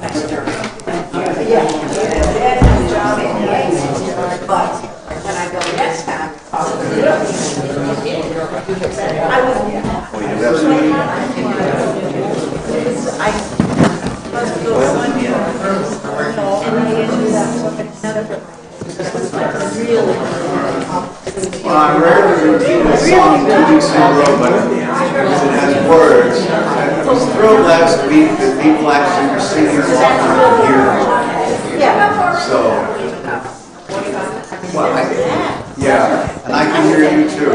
But when I go next time, Well, I'm rarely repeating a song two weeks in a row, but it has words. I was thrilled last week that people actually were singing along from here. yeah. So, well, and I can hear you too.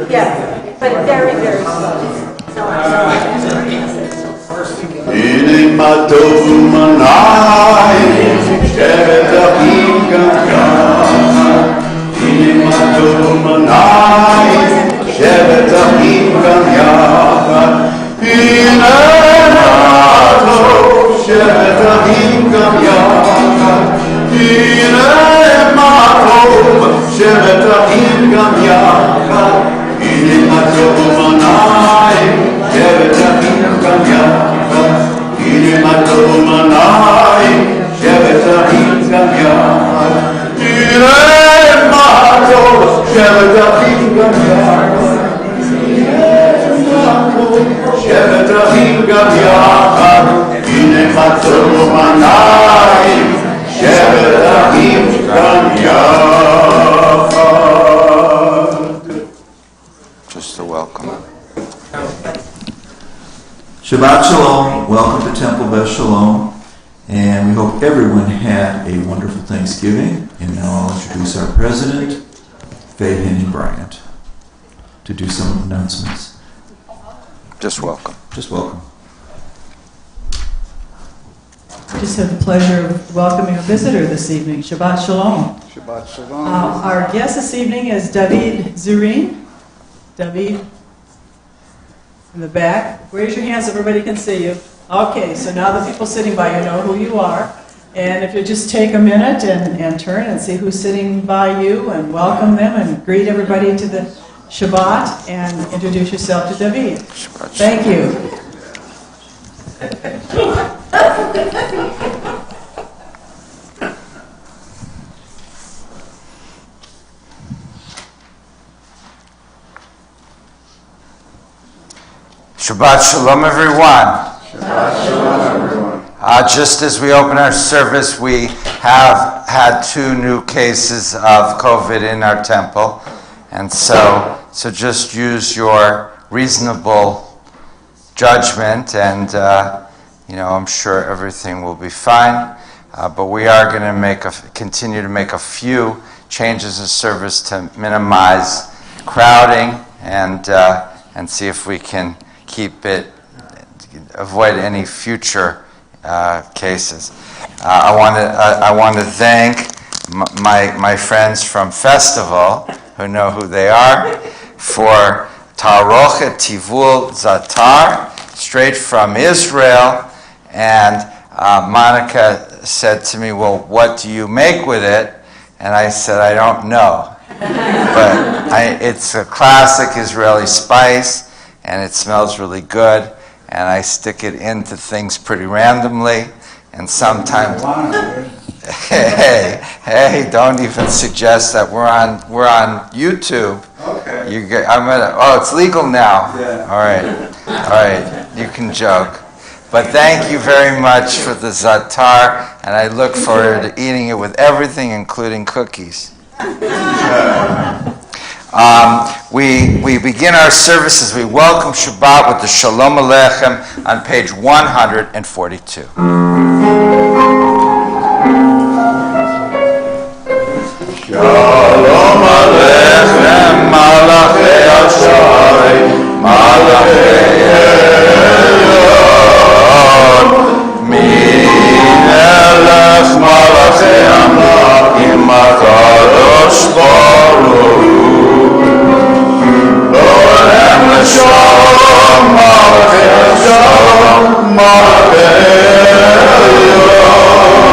Yeah, but very, very slow. Hine matov manai, shevet achim gam yachad. Hine matov manai, shevet achim gam yachad. Hine matov, shevet achim gam yachad. Hine matov, shevet achim gam yachad. Hine matov manai, shevet achim gam yachad. Hine matov manai, shevet achim gam yachad. Hine matov, shevet achim gam yachad. Hine matov, shevet achim gam yachad. Hine matov manai, shevet achim gam yachad. Just a welcome. Shabbat Shalom. Welcome to Temple Beth Shalom. And we hope everyone had a wonderful Thanksgiving. And now I'll introduce our president, Faye Henning Bryant, to do some announcements. Just welcome. Just welcome. I just have the pleasure of welcoming a visitor this evening. Shabbat Shalom. Shabbat Shalom. Our guest this evening is David Zurin. David, in the back. Raise your hands so everybody can see you. Okay, so now the people sitting by you know who you are. And if you just take a minute and turn and see who's sitting by you and welcome them and greet everybody to the Shabbat and introduce yourself to David. Thank you. Shabbat Shalom, everyone. Shabbat Shalom, everyone. Just as we open our service, we have had 2 new cases of COVID in our temple. And so just use your reasonable judgment and, I'm sure everything will be fine. But we are going to continue to make a few changes in service to minimize crowding and see if we can avoid any future cases. I want to thank my friends from Festival, who know who they are, for Tarochet Tivul Zatar, straight from Israel. And Monica said to me, well, what do you make with it? And I said, I don't know. But it's a classic Israeli spice, and it smells really good, and I stick it into things pretty randomly, and sometimes... Hey, don't even suggest that we're on YouTube. Okay. It's legal now. Yeah. All right, you can joke. But thank you very much for the zatar, and I look forward to eating it with everything, including cookies. We begin our services. We welcome Shabbat with the Shalom Aleichem on page 142. Shalom Aleichem, Malachei Hashem, Malachei Elyon, Melech Malachei Amlakim, HaKadosh Baruch Hu, Lorem L'Shalom, Malachei Hashem, Malachei Elyon, Baruch Hu,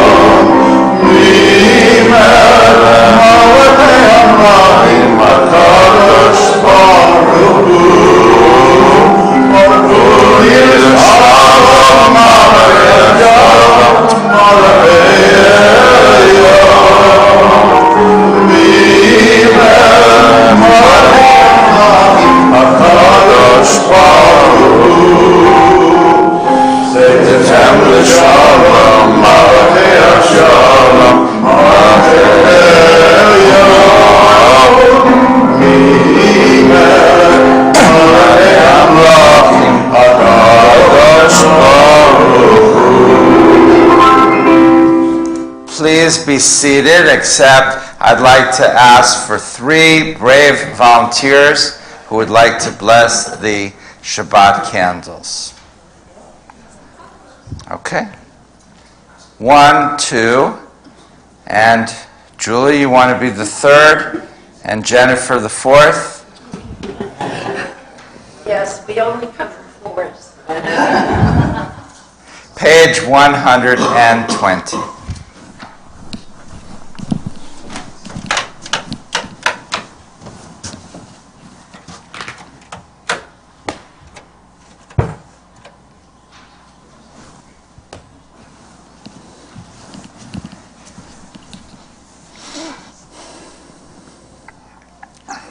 please be seated, except I'd like to ask for 3 brave volunteers who would like to bless the Shabbat candles. Okay. 1, 2, and Julie, you want to be the 3rd, and Jennifer the 4th? Yes, we only come for fours. Page 120.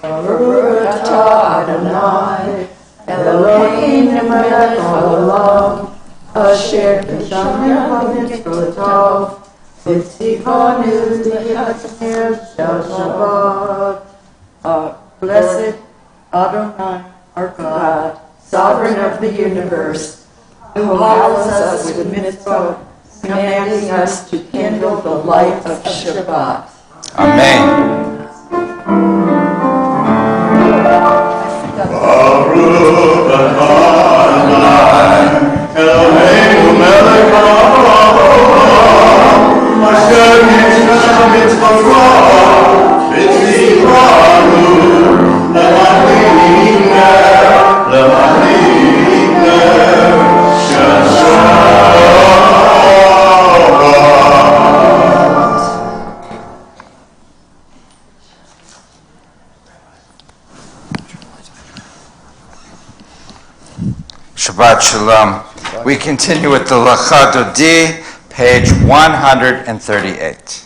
Baruch atah Adonai, Eloheinu melech haolam, asher kishanu b'mitzvotov, v'tzivanu li'atzmir shel Shabbat. Blessed Adonai, our God, sovereign of the universe, who hallows us with mitzvot, commanding us to kindle the light of Shabbat. Amen. Baruch Adonai, Eloheinu melech haolam, asher kishanu b'mitzvotov, v'tzivanu li'atzmir shel Shabbat Shalom. We continue with the Lecha Dodi, page 138.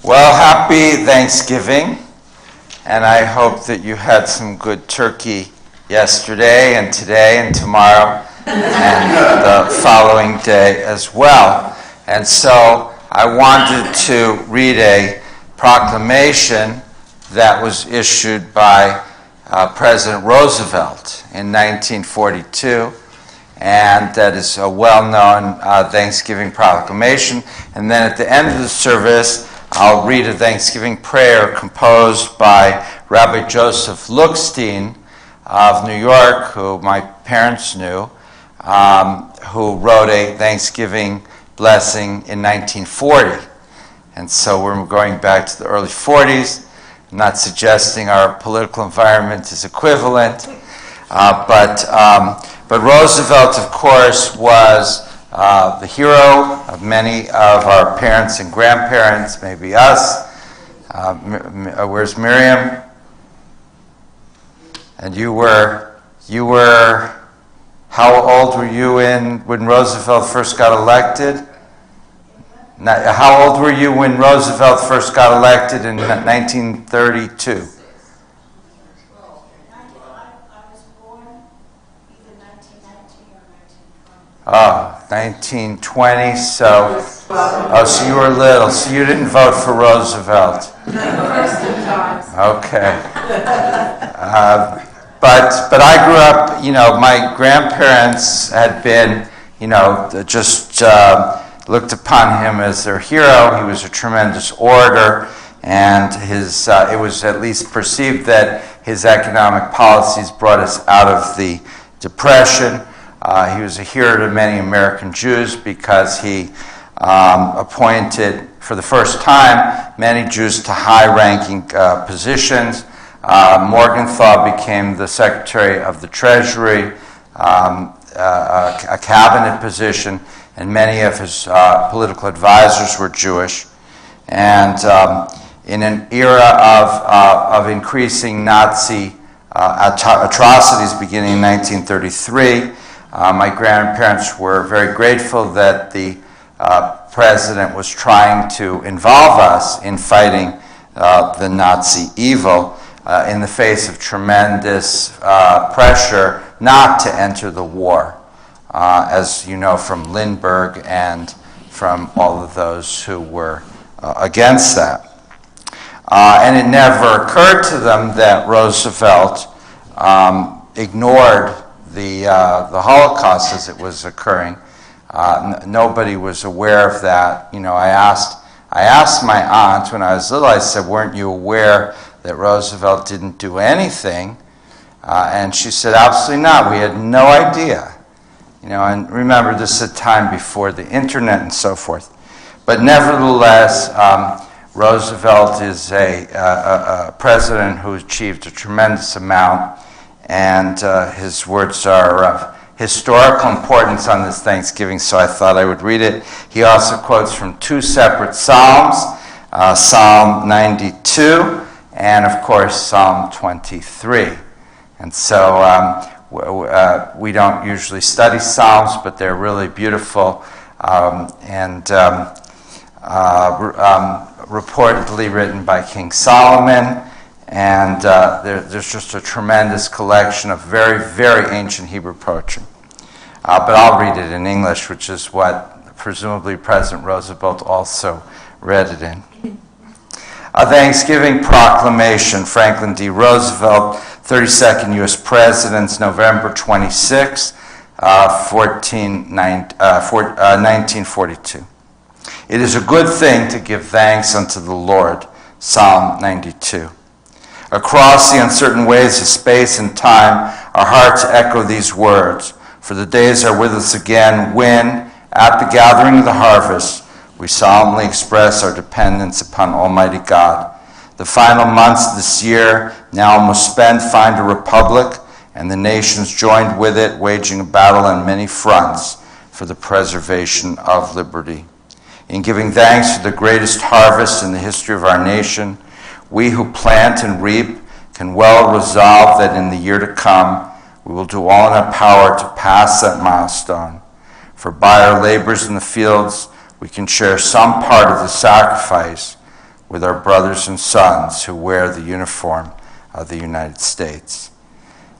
Well, happy Thanksgiving, and I hope that you had some good turkey yesterday and today and tomorrow and the following day as well. And so I wanted to read a proclamation that was issued by President Roosevelt in 1942, and that is a well-known Thanksgiving proclamation. And then at the end of the service, I'll read a Thanksgiving prayer composed by Rabbi Joseph Lookstein of New York, who my parents knew, who wrote a Thanksgiving blessing in 1940. And so we're going back to the early 40s. I'm not suggesting our political environment is equivalent, but Roosevelt, of course, was the hero of many of our parents and grandparents, maybe us. Where's Miriam? And you were, how old were you when Roosevelt first got elected? How old were you when Roosevelt first got elected in 1932? Oh, 1920, so you were little, so you didn't vote for Roosevelt. Okay. But I grew up, my grandparents had been, just looked upon him as their hero. He was a tremendous orator, and it was at least perceived that his economic policies brought us out of the Depression. He was a hero to many American Jews because he appointed, for the first time, many Jews to high-ranking positions. Morgenthau became the Secretary of the Treasury, a cabinet position, and many of his political advisors were Jewish. And in an era of increasing Nazi atrocities beginning in 1933, my grandparents were very grateful that the president was trying to involve us in fighting the Nazi evil in the face of tremendous pressure not to enter the war, as you know from Lindbergh and from all of those who were against that. And it never occurred to them that Roosevelt ignored the Holocaust as it was occurring. Nobody was aware of that. I asked my aunt when I was little, I said, weren't you aware that Roosevelt didn't do anything? And she said, absolutely not. We had no idea. And remember, this is a time before the internet and so forth. But nevertheless, Roosevelt is a president who achieved a tremendous amount, and his words are of historical importance on this Thanksgiving, so I thought I would read it. He also quotes from two separate Psalms, Psalm 92 and, of course, Psalm 23. And so we don't usually study Psalms, but they're really beautiful and reportedly written by King Solomon. And there's just a tremendous collection of very, very ancient Hebrew poetry. But I'll read it in English, which is what presumably President Roosevelt also read it in. A Thanksgiving Proclamation, Franklin D. Roosevelt, 32nd U.S. President, November 26, 1942. It is a good thing to give thanks unto the Lord, Psalm 92. Across the uncertain ways of space and time, our hearts echo these words, for the days are with us again when, at the gathering of the harvest, we solemnly express our dependence upon Almighty God. The final months of this year, now almost spent, find a republic, and the nations joined with it, waging a battle on many fronts for the preservation of liberty. In giving thanks for the greatest harvest in the history of our nation, we who plant and reap can well resolve that in the year to come, we will do all in our power to pass that milestone. For by our labors in the fields, we can share some part of the sacrifice with our brothers and sons who wear the uniform of the United States.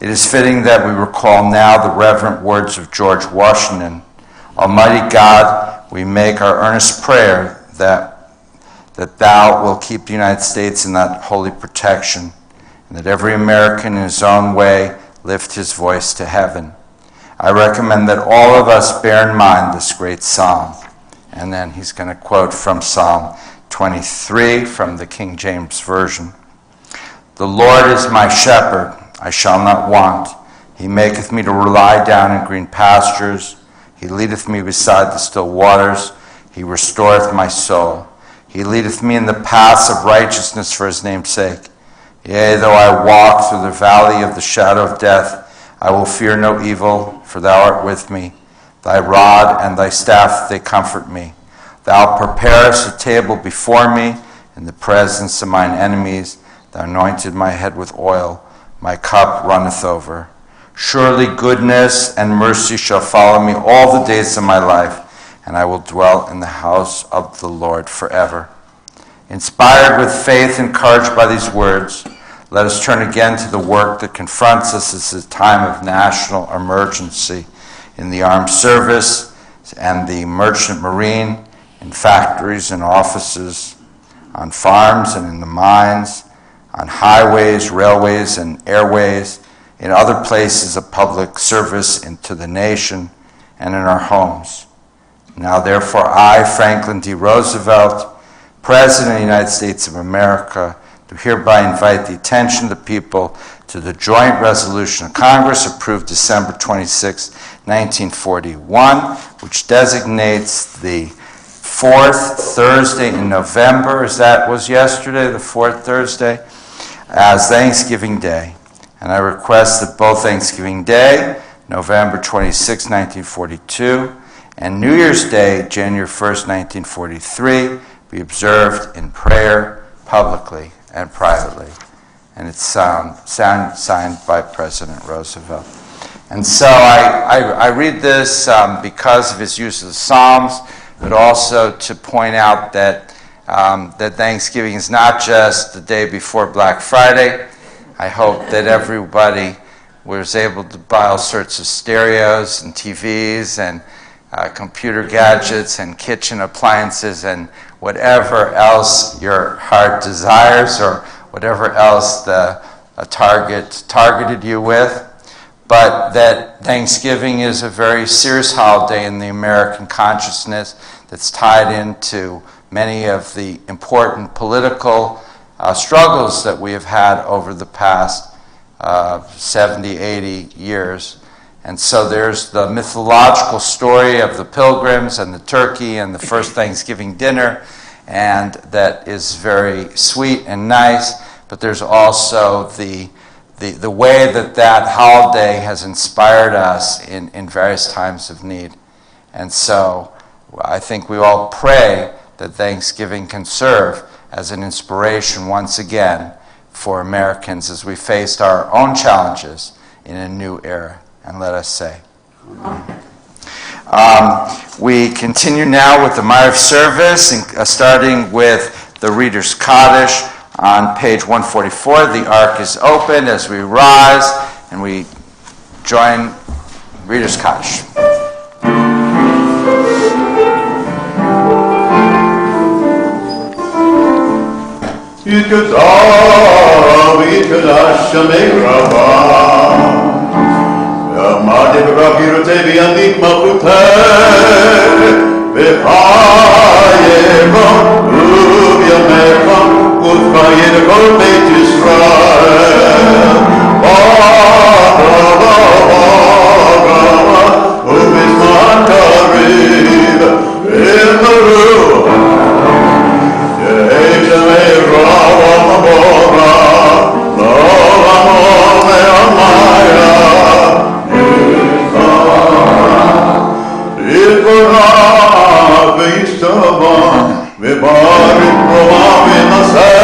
It is fitting that we recall now the reverent words of George Washington. Almighty God, we make our earnest prayer that thou wilt keep the United States in that holy protection, and that every American in his own way lift his voice to heaven. I recommend that all of us bear in mind this great psalm. And then he's going to quote from Psalm 23 from the King James Version. The Lord is my shepherd, I shall not want. He maketh me to lie down in green pastures. He leadeth me beside the still waters. He restoreth my soul. He leadeth me in the paths of righteousness for his name's sake. Yea, though I walk through the valley of the shadow of death, I will fear no evil, for thou art with me. Thy rod and thy staff, they comfort me. Thou preparest a table before me in the presence of mine enemies. Thou anointed my head with oil. My cup runneth over. Surely goodness and mercy shall follow me all the days of my life, and I will dwell in the house of the Lord forever. Inspired with faith, encouraged by these words, let us turn again to the work that confronts us as a time of national emergency in the armed service and the merchant marine, in factories and offices, on farms and in the mines, on highways, railways, and airways, in other places of public service into the nation, and in our homes. Now, therefore, I, Franklin D. Roosevelt, President of the United States of America, do hereby invite the attention of the people to the joint resolution of Congress approved December 26, 1941, which designates the fourth Thursday in November, as that was yesterday, the fourth Thursday, as Thanksgiving Day. And I request that both Thanksgiving Day, November 26, 1942, and New Year's Day, January 1st, 1943, be observed in prayer, publicly and privately. And it's signed by President Roosevelt. And so I read this because of his use of the Psalms, but also to point out that that Thanksgiving is not just the day before Black Friday. I hope that everybody was able to buy all sorts of stereos and TVs and computer gadgets and kitchen appliances and whatever else your heart desires or whatever else the targeted you with. But that Thanksgiving is a very serious holiday in the American consciousness that's tied into many of the important political struggles that we have had over the past 70, 80 years. And so there's the mythological story of the pilgrims and the turkey and the first Thanksgiving dinner, and that is very sweet and nice, but there's also the way that holiday has inspired us in various times of need. And so I think we all pray that Thanksgiving can serve as an inspiration once again for Americans as we faced our own challenges in a new era. And let us say. We continue now with the Meyer of Service, starting with the Reader's Kaddish on page 144. The ark is opened as we rise, and we join Reader's Kaddish. Yitkadah Shamei Rabah Amadi B'Rakirote V'Yandik Malchuteh V'Chayevon U'V'Yamecha U'Chayed Kol Beit Yisrael B'Arava U'Bizman Kariv V'Maru Yehi Shamei Rabah Mabora L'Olamon Le'Amaya Yitvarach v'yishtabach v'barik ro'ah v'naseh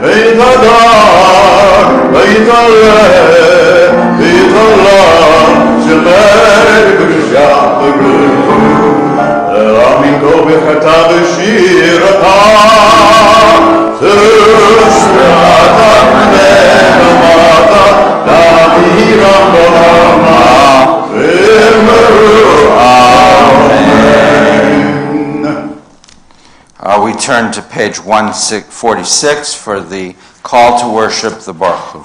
v'yitadar v'yitaleh v'yitallah shemeh v'kshach v'gruh Amiko v'chata v'shirata Tushmata v'nechamata Daviram b'lama We turn to page 146 for the call to worship the Baruch Hu.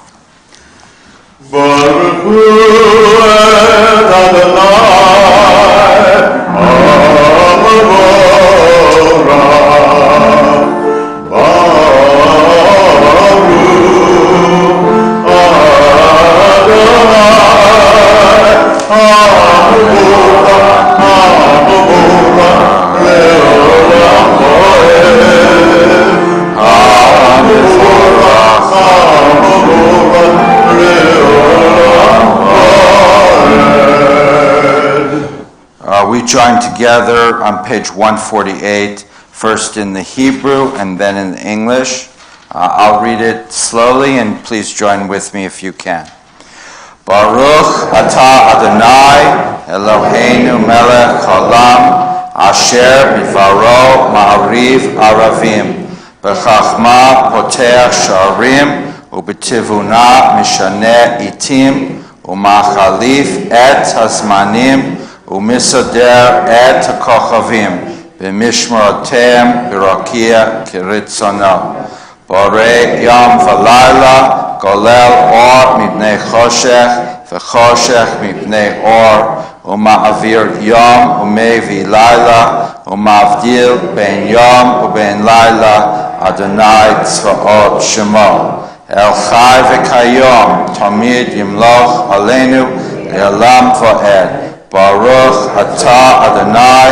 Baruch Hu et Adonai, Baruch We join together on page 148, first in the Hebrew and then in the English. I'll read it slowly, and please join with me if you can. Baruch atah Adonai Eloheinu melech haolam Asher bivaro ma'ariv aravim. B'chachma potech sharim, u'b'tivuna mishane itim, u'machalif et hazmanim, u'misader et hakochavim, b'mishmarotem b'rakia kiritzono. Borei yom v'layla, golel or mipnei choshech, v'choshech mipnei or, u'ma'avir yom u'mevi layla, u'ma'avdil ben yom u'ben layla, Adonai tzvaot shemo. El chai v'kayom, tamid yimloch aleinu, le'olam va'ed. Baruch atah Adonai,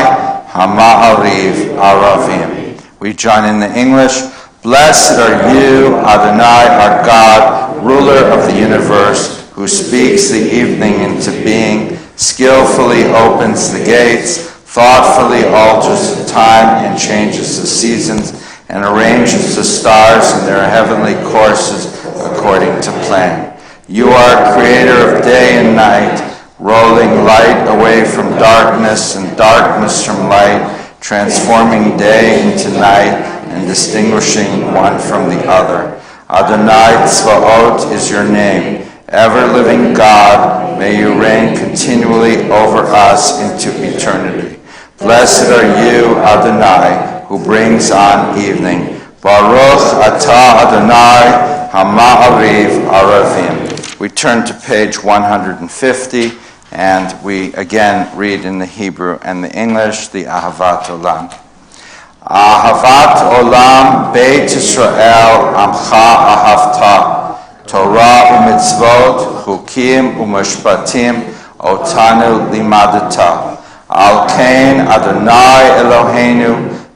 hama'ariv aravim. We join in the English. Blessed are you, Adonai, our God, ruler of the universe, who speaks the evening into being, skillfully opens the gates, thoughtfully alters the time and changes the seasons, and arranges the stars in their heavenly courses according to plan. You are creator of day and night, rolling light away from darkness and darkness from light, transforming day into night, and distinguishing one from the other. Adonai Tzvaot is your name. Ever-living God, may you reign continually over us into eternity. Blessed are you, Adonai, who brings on evening. Baruch atah Adonai, hama'ariv aravim. We turn to page 150, and we again read in the Hebrew and the English, the Ahavat Olam. Ahavat Olam Beit Yisrael Amcha Ahavta Torah u'mitzvot Chukim u'mishpatim Otanu limadata Al Kain Adonai Eloheinu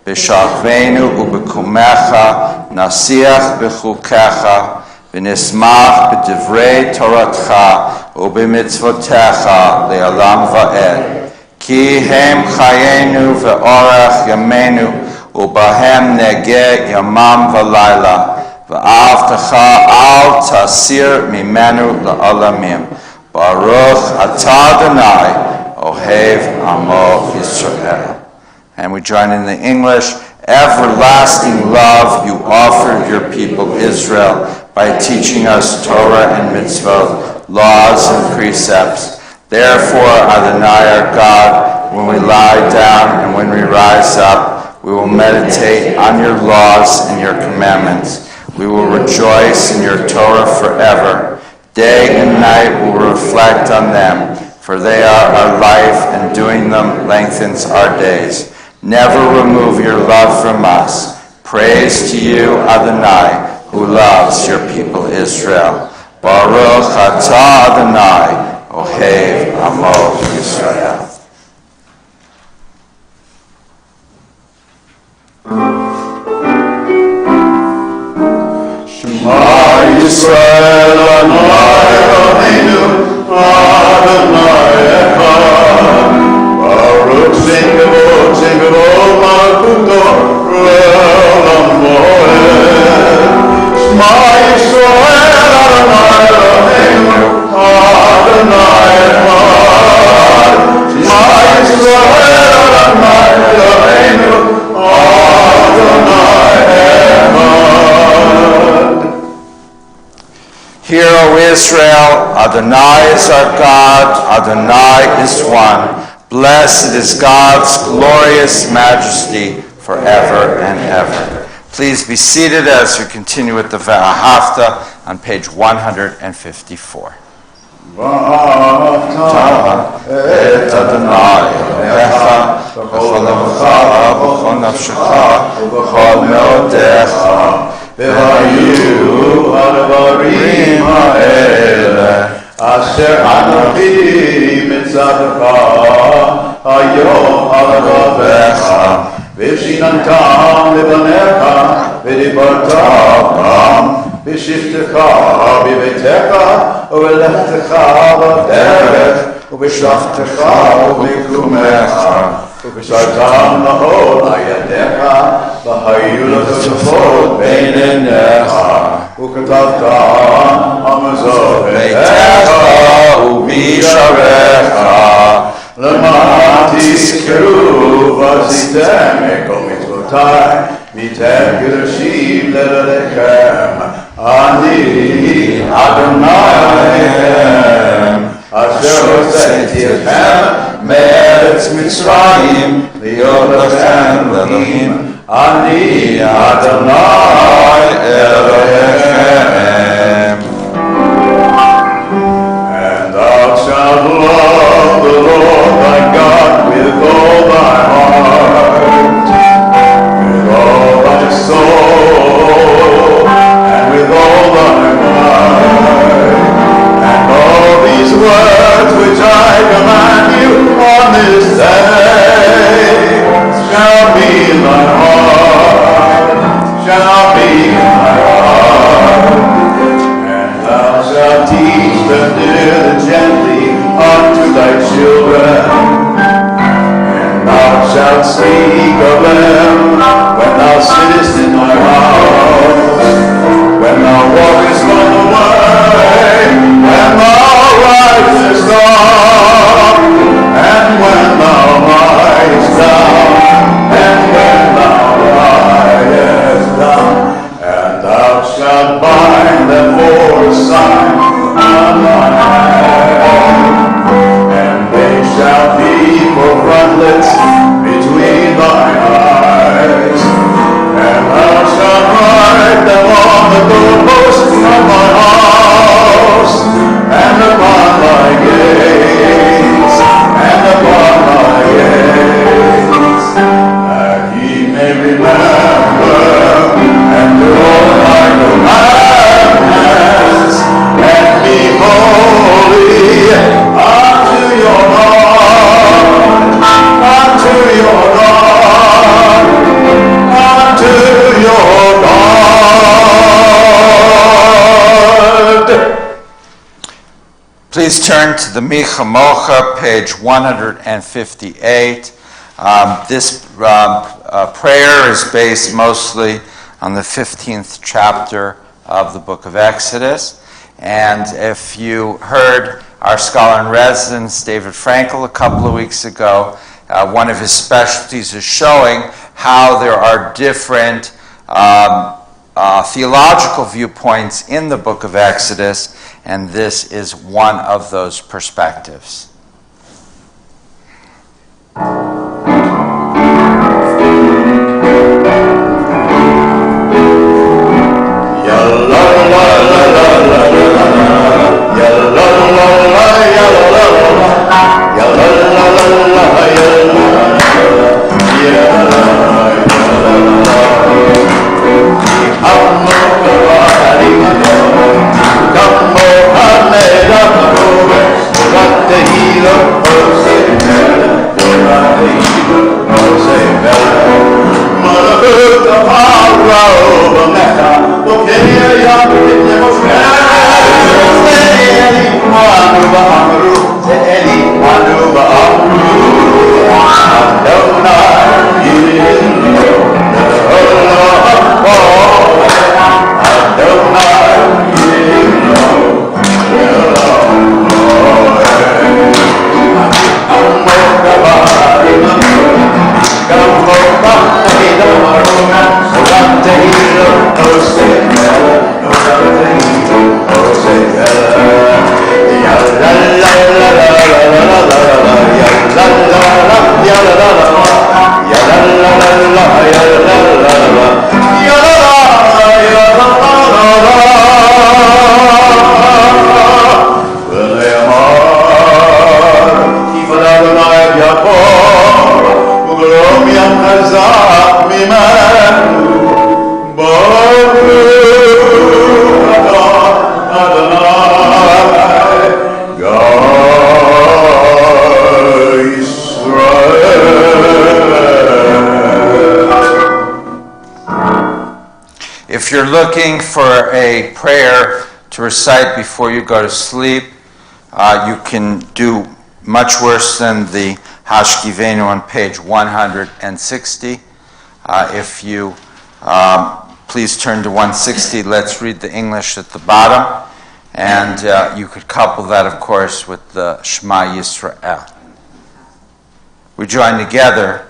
B'shachvenu u'b'kumecha Nasiach b'chukecha V'nismach b'divrei Toratcha u'b'mitzvotecha Le'olam va'ed Ki hem chayenu ve'orach yamenu Ubahem nege yamam v'layla, v'avtecha al tasir mimenu la'olamim. Baruch atah Adonai, ohev amo Yisrael. And we join in the English. Everlasting love you offered your people Israel by teaching us Torah and mitzvot, laws and precepts. Therefore, Adonai our God, when we lie down and when we rise up, we will meditate on your laws and your commandments. We will rejoice in your Torah forever. Day and night we will reflect on them, for they are our life, and doing them lengthens our days. Never remove your love from us. Praise to you, Adonai, who loves your people Israel. Baruch atah Adonai, ohev amo Yisrael. Yisrael Adonai Eloheinu Adonai Echad Baruch Shem Kavod Malchuto Le'olam Moed Shema Yisrael Adonai Eloheinu Adonai Echad Shema Yisrael Adonai Eloheinu Adonai Echad. Hear, O Israel, Adonai is our God, Adonai is one. Blessed is God's glorious majesty forever and ever. Please be seated as we continue with the Ve'ahavta on page 154. ואהבת את אדוני אלוהיך בכל לבבך ובכל נפשך ובכל מאודך והיו הדברים האלה אשר אנוכי מצווך היום על לבבך ושיננתם לבניך ודיברת בם בשבתך בביתך ובלכתך בדרך ובשלחתך ובקומך ובשרתם לכל על ידיך והיו לתוספות בין עיניך וכתבת על מזוז ביתך ובשעריך למען תזכרו ועשיתם מכל מצוותיי, מיתן קדושים ללכם, אני אדוני אלוהיכם, אשר הוצאתי אתכם מארץ מצרים, להיות לכם לאלוהים, אני אדוני אלוהיכם. And thou shalt love the Lord thy God with all thy heart, with all thy soul, and with all thy might. And all these words which I command you on this day shall be in thy heart, shall be in thy heart. And thou shalt teach them diligently unto thy children, and thou shalt speak of them when thou sittest in thy house, when thou walkest on the way, when thou risest up, and when thou liest down, and when thou liest down. And thou shalt bind them for a sign on thy hand, and they shall be for frontlets between thine eyes. And thou shalt write them on the doorposts of thy house, and upon thy gates, and upon thy gates, that ye may remember and do all thy commandments, and be holy unto your God, unto your God, unto your God. Please turn to the Micha Mocha, page 158. This prayer is based mostly on the 15th chapter of the book of Exodus. And if you heard our scholar in residence, David Frankel, a couple of weeks ago, one of his specialties is showing how there are different theological viewpoints in the book of Exodus, and this is one of those perspectives. If you're looking for a prayer to recite before you go to sleep, you can do much worse than the Hashkivenu on page 160. If you please turn to 160, let's read the English at the bottom. And you could couple that, of course, with the Shema Yisrael. we join together.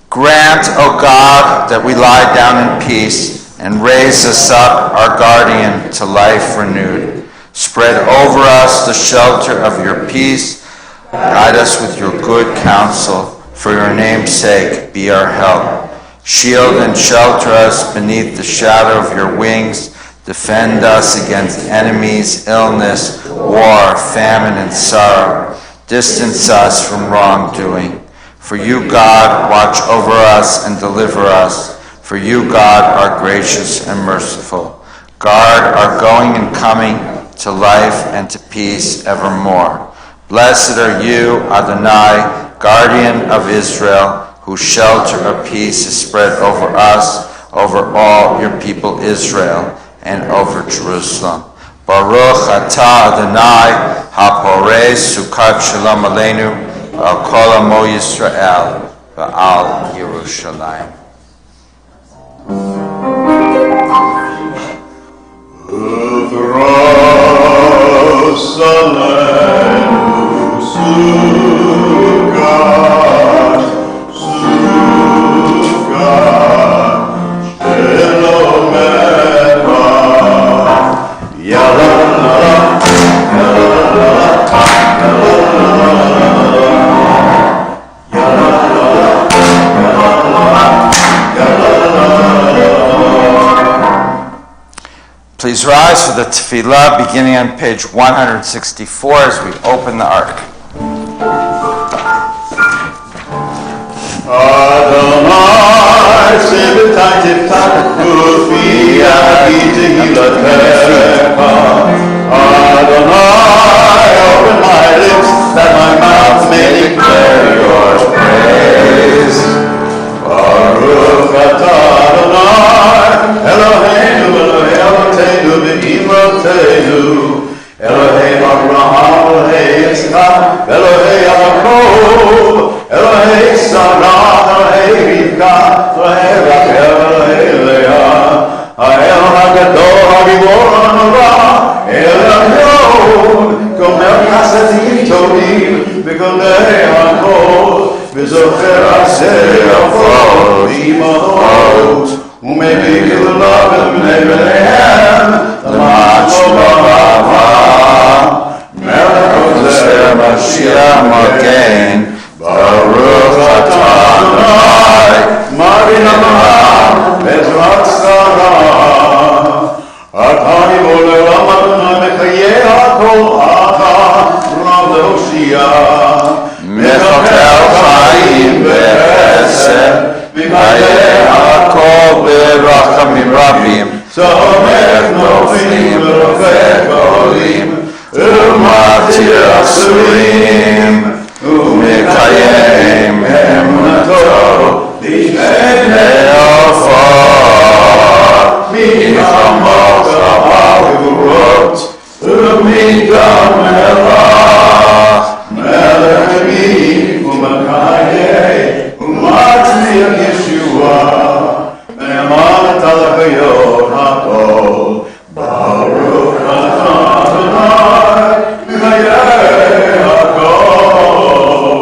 Grant, O God, that we lie down in peace and raise us up, our guardian, to life renewed. Spread over us the shelter of your peace. Guide us with your good counsel. For your name's sake, be our help. Shield and shelter us beneath the shadow of your wings. Defend us against enemies, illness, war, famine, and sorrow. Distance us from wrongdoing. For you, God, watch over us and deliver us. For you, God, are gracious and merciful. Guard our going and coming to life and to peace evermore. Blessed are you, Adonai, guardian of Israel, whose shelter of peace is spread over us, over all your people Israel, and over Jerusalem. Baruch atah Adonai, haporei sukat shalom aleinu, al kol amo Yisrael, v'al Yerushalayim. Please rise for the tefillah, beginning on page 164 as we open the ark. Adonai, Sevitai Tiftak, Ufia, Gitehilatecha. Adonai, open my lips, that my mouth may declare your praise. Baruch atah Adonai, Eloheinu, Eloheinu, Be'imotenu, Elohei Abraham, Elohei Yitzchak, Elohei Yaakov, Elohei Sarah, Elohei Rivka, Elohei Rachel, Elohei Leah, Ha'el HaGadol, HaGibor HaNorah, El Elyon, Gomer Chasadim Tovim, V'Godei HaKol, V'Zocher Aseh Avot, Imot, U'Mevik L'Lav B'nei B'neihem, L'Ma'at Shalom Ahava, Melech Ozer Mashiach Magen, Baruch atah Adonai, Marin Abraham, Bezrat Sarah, Atani Olam Adonai Mechayeh HaKol Achah, Rav Lehoshia, Mechatel Chaim B'Chesed, Mechayeh HaKol B'Rachamim Rabim, Somech Noflim V'Rofech Olim, U'Matir Asurim, U'Mekayem Emunato, L'Shnei Ofar, Mi'chamot Ha'Gevurot, U'Midam Melach, Melech Emim, U'Mekayem, U'Matir Yeshua, Me'aman Talachayot HaKol, Baruch atah Adonai, Mechayeh HaKol.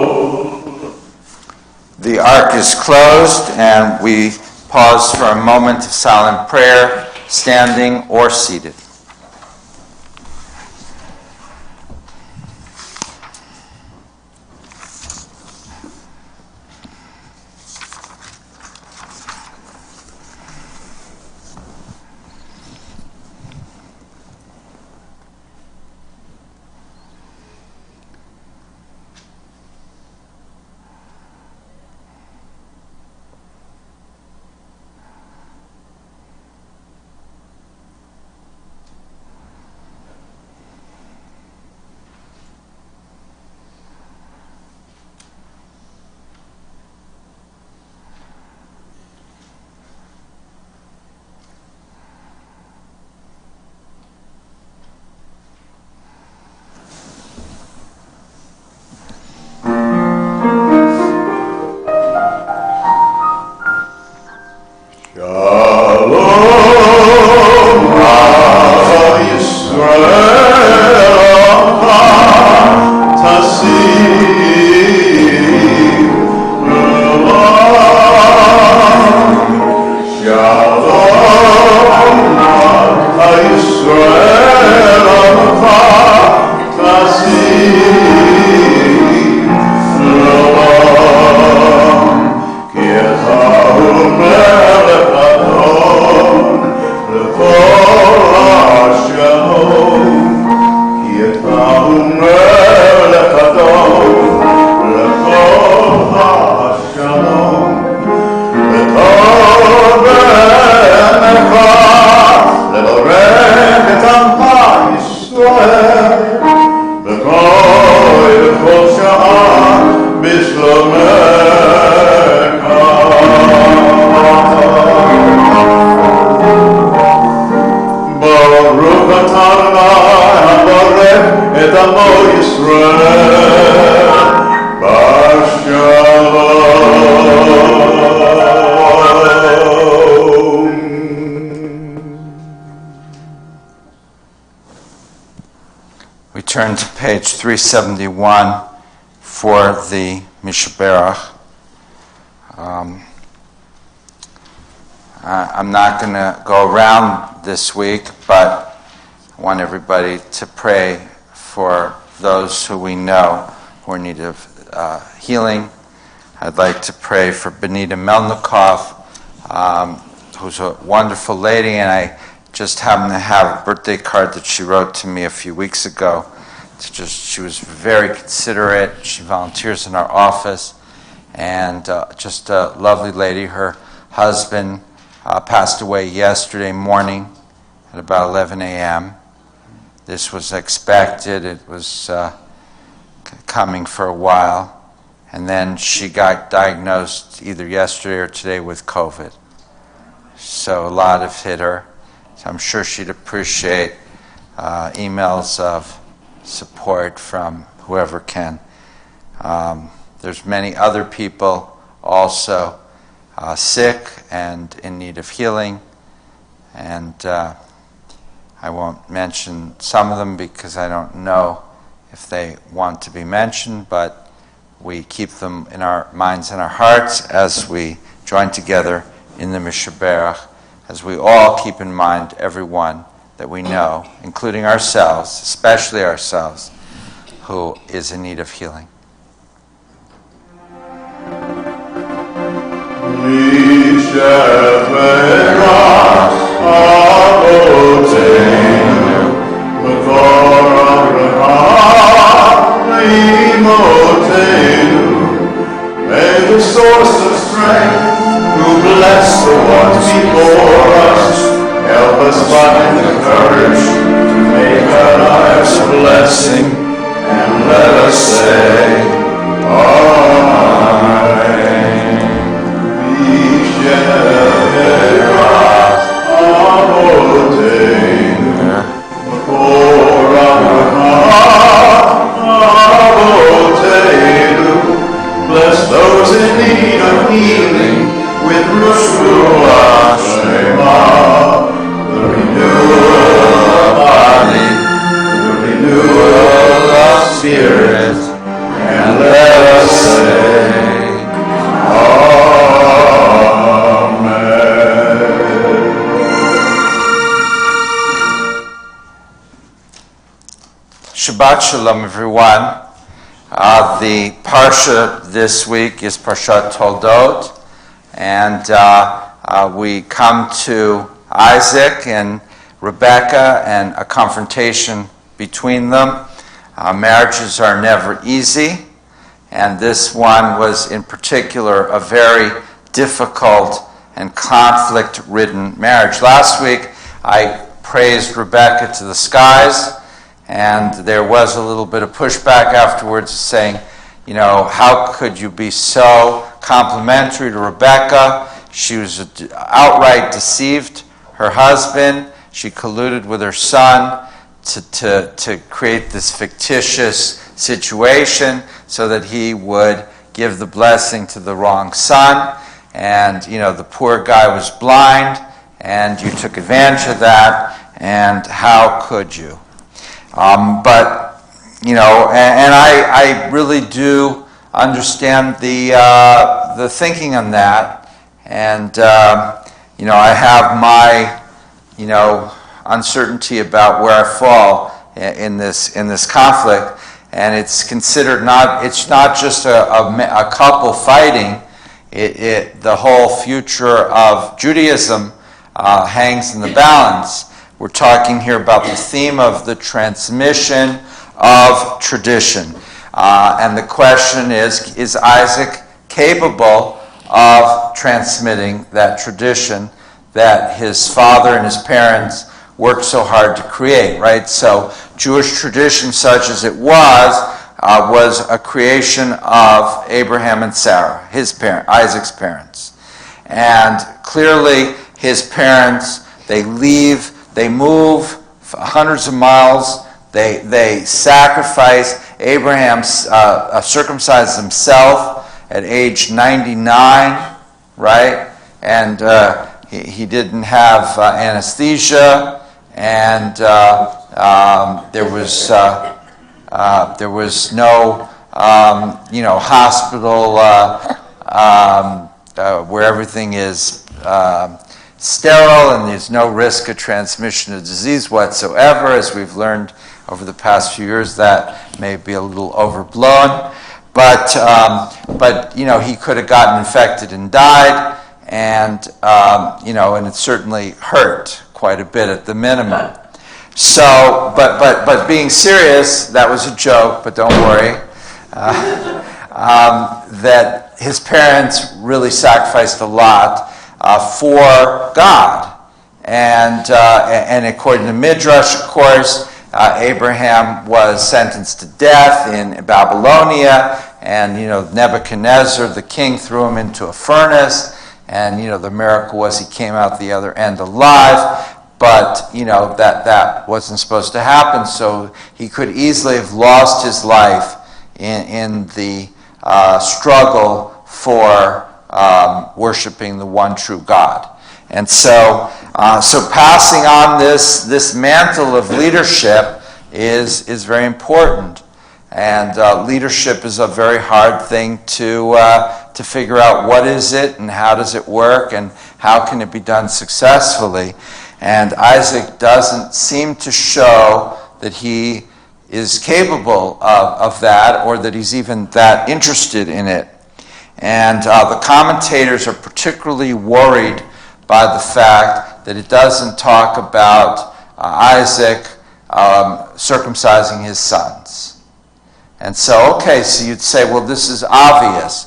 The ark is closed, and we pause for a moment of silent prayer, standing or seated. turn to page 371 for the Mishaberach. I'm not going to go around this week, but I want everybody to pray for those who we know who are in need of healing. I'd like to pray for Benita Melnikov, who's a wonderful lady, and I just happened to have a birthday card that she wrote to me a few weeks ago. She was very considerate. She volunteers in our office, and just a lovely lady. Her husband passed away yesterday morning at about 11 a.m. This was expected. It was coming for a while. And then she got diagnosed either yesterday or today with COVID. So a lot have hit her. So I'm sure she'd appreciate emails of support from whoever can. There's many other people also sick and in need of healing. And I won't mention some of them because I don't know if they want to be mentioned, but we keep them in our minds and our hearts as we join together in the Mishaberach, as we all keep in mind everyone that we know, including ourselves, especially ourselves, who is in need of healing. May the source of strength, who bless the ones before us, help us find the courage to make our lives a blessing, and let us say, Amen. Bless those in need of healing with Rushua Shema, the renewal of body, the renewal of spirit, and let us say, Amen. Shabbat Shalom, everyone. The Parsha this week is Parshat Toldot, and we come to Isaac and Rebekah and a confrontation between them. Marriages are never easy, and this one was in particular a very difficult and conflict-ridden marriage. Last week I praised Rebekah to the skies, and there was a little bit of pushback afterwards saying, you know, how could you be so complimentary to Rebekah? She was outright deceived her husband. She colluded with her son to create this fictitious situation so that he would give the blessing to the wrong son. And, you know, the poor guy was blind, and you took advantage of that, and how could you? But, you know, and I really do understand the thinking on that. And, you know, I have my, you know, uncertainty about where I fall in this conflict. And it's considered it's not just a couple fighting. The whole future of Judaism hangs in the balance. We're talking here about the theme of the transmission of tradition. And the question is Isaac capable of transmitting that tradition that his father and his parents worked so hard to create, right? So Jewish tradition, such as it was a creation of Abraham and Sarah, Isaac's parents. And clearly his parents, they move hundreds of miles. They sacrifice. Abraham circumcised himself at age 99, right? And he didn't have anesthesia, and there was There was no, hospital where everything is sterile and there's no risk of transmission of disease whatsoever. As we've learned over the past few years, that may be a little overblown. But he could have gotten infected and died, and and it certainly hurt quite a bit at the minimum. So, but being serious, that was a joke, but don't worry. That his parents really sacrificed a lot for God. And according to Midrash, of course, Abraham was sentenced to death in Babylonia, and Nebuchadnezzar, the king, threw him into a furnace, and the miracle was he came out the other end alive. But that wasn't supposed to happen, so he could easily have lost his life in the struggle for worshiping the one true God. And so passing on this mantle of leadership is very important. And leadership is a very hard thing to figure out. What is it, and how does it work, and how can it be done successfully? And Isaac doesn't seem to show that he is capable of that, or that he's even that interested in it. And the commentators are particularly worried by the fact that it doesn't talk about Isaac circumcising his sons. And so you'd say, well, this is obvious.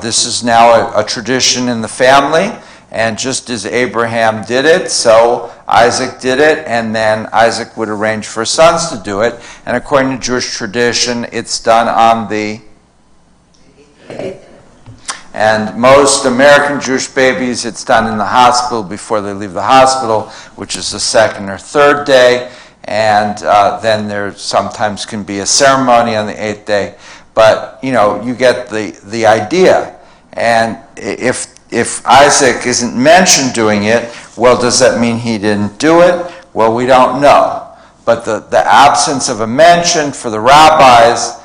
This is now a tradition in the family, and just as Abraham did it, so Isaac did it, and then Isaac would arrange for his sons to do it. And according to Jewish tradition, it's done on the... And most American Jewish babies, it's done in the hospital before they leave the hospital, which is the second or third day. And then there sometimes can be a ceremony on the 8th day. But, you get the idea. And if Isaac isn't mentioned doing it, well, does that mean he didn't do it? Well, we don't know. But the absence of a mention for the rabbis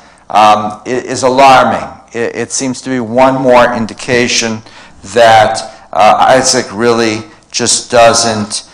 is alarming. It seems to be one more indication that Isaac really just doesn't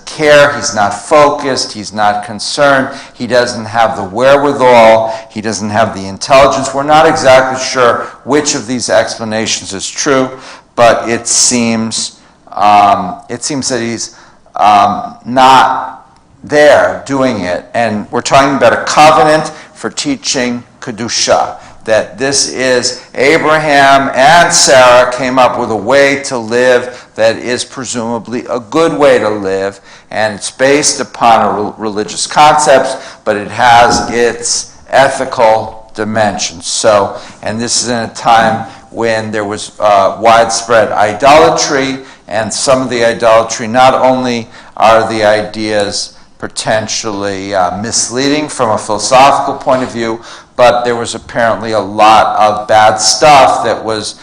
care, he's not focused, he's not concerned, he doesn't have the wherewithal, he doesn't have the intelligence. We're not exactly sure which of these explanations is true, but it seems that he's not there doing it. And we're talking about a covenant for teaching Kedusha. That this is Abraham and Sarah came up with a way to live that is presumably a good way to live, and it's based upon religious concepts, but it has its ethical dimensions. So, and this is in a time when there was widespread idolatry, and some of the idolatry, not only are the ideas potentially misleading from a philosophical point of view, but there was apparently a lot of bad stuff that was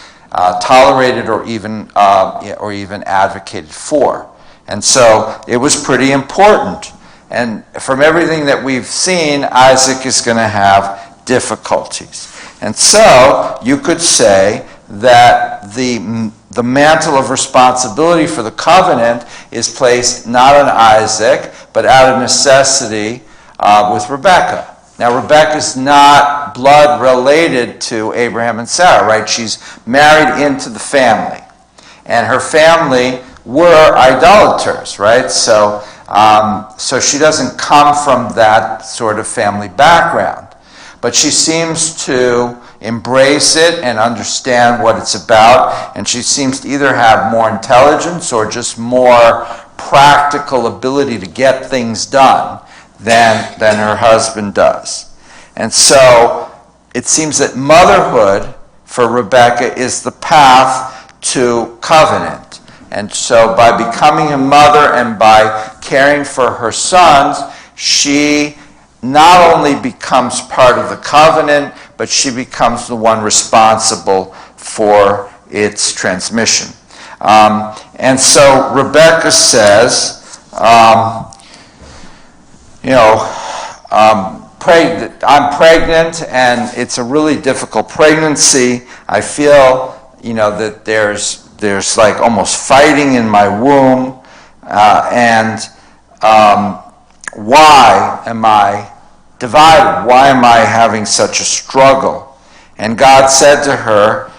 tolerated or even advocated for. And so it was pretty important. And from everything that we've seen, Isaac is going to have difficulties. And so you could say that the mantle of responsibility for the covenant is placed not on Isaac, but out of necessity with Rebekah. Now, Rebekah's not blood related to Abraham and Sarah, right? She's married into the family. And her family were idolaters, right? So she doesn't come from that sort of family background. But she seems to embrace it and understand what it's about, and she seems to either have more intelligence or just more practical ability to get things done than her husband does. And so it seems that motherhood for Rebekah is the path to covenant. And so by becoming a mother and by caring for her sons, she not only becomes part of the covenant, but she becomes the one responsible for its transmission. And so Rebekah I'm pregnant, and it's a really difficult pregnancy. I feel, that there's like almost fighting in my womb, and why am I divided? Why am I having such a struggle? And God said to her,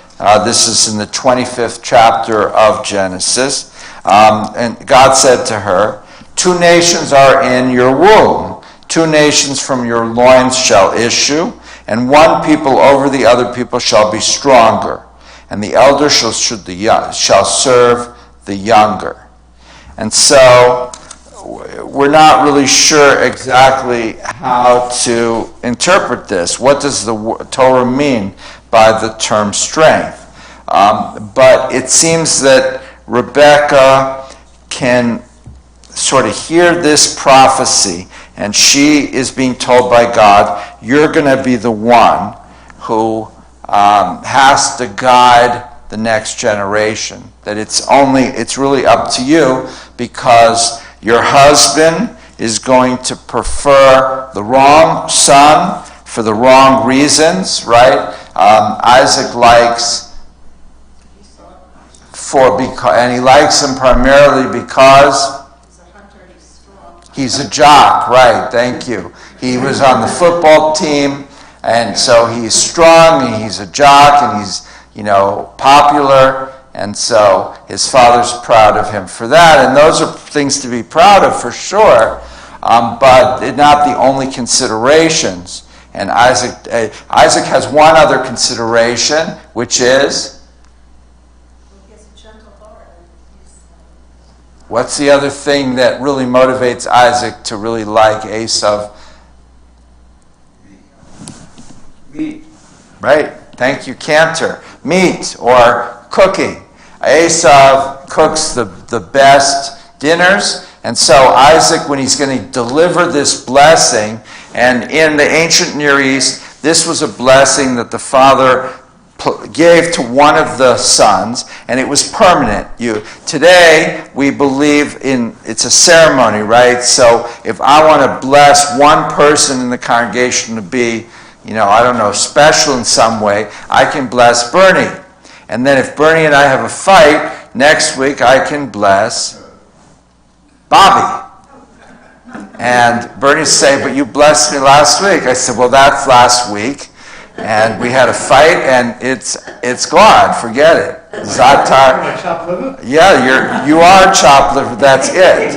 this is in the 25th chapter of Genesis, and God said to her, 2 nations are in your womb. 2 nations from your loins shall issue, and one people over the other people shall be stronger, and the elder shall serve the younger. And so we're not really sure exactly how to interpret this. What does the Torah mean by the term strength? But it seems that Rebecca can sort of hear this prophecy, and she is being told by God, you're going to be the one who has to guide the next generation. That it's really up to you, because your husband is going to prefer the wrong son for the wrong reasons, right? Isaac likes and he likes him primarily because he's a jock, right? Thank you. He was on the football team, and so he's strong, and he's a jock, and he's, popular, and so his father's proud of him for that. And those are things to be proud of for sure, but they're not the only considerations. And Isaac has one other consideration, which is, what's the other thing that really motivates Isaac to really like Esau? Meat. Right. Thank you, Cantor. Meat or cooking. Esau cooks the best dinners. And so Isaac, when he's going to deliver this blessing, and in the ancient Near East, this was a blessing that the father gave to one of the sons, and it was permanent. Today we believe it's a ceremony, right? So if I want to bless one person in the congregation to be, special in some way, I can bless Bernie. And then if Bernie and I have a fight, next week I can bless Bobby. And Bernie say, but you blessed me last week. I said, well, that's last week. And we had a fight, and it's gone. Forget it. Zatar. Yeah, you are chopped liver. That's it.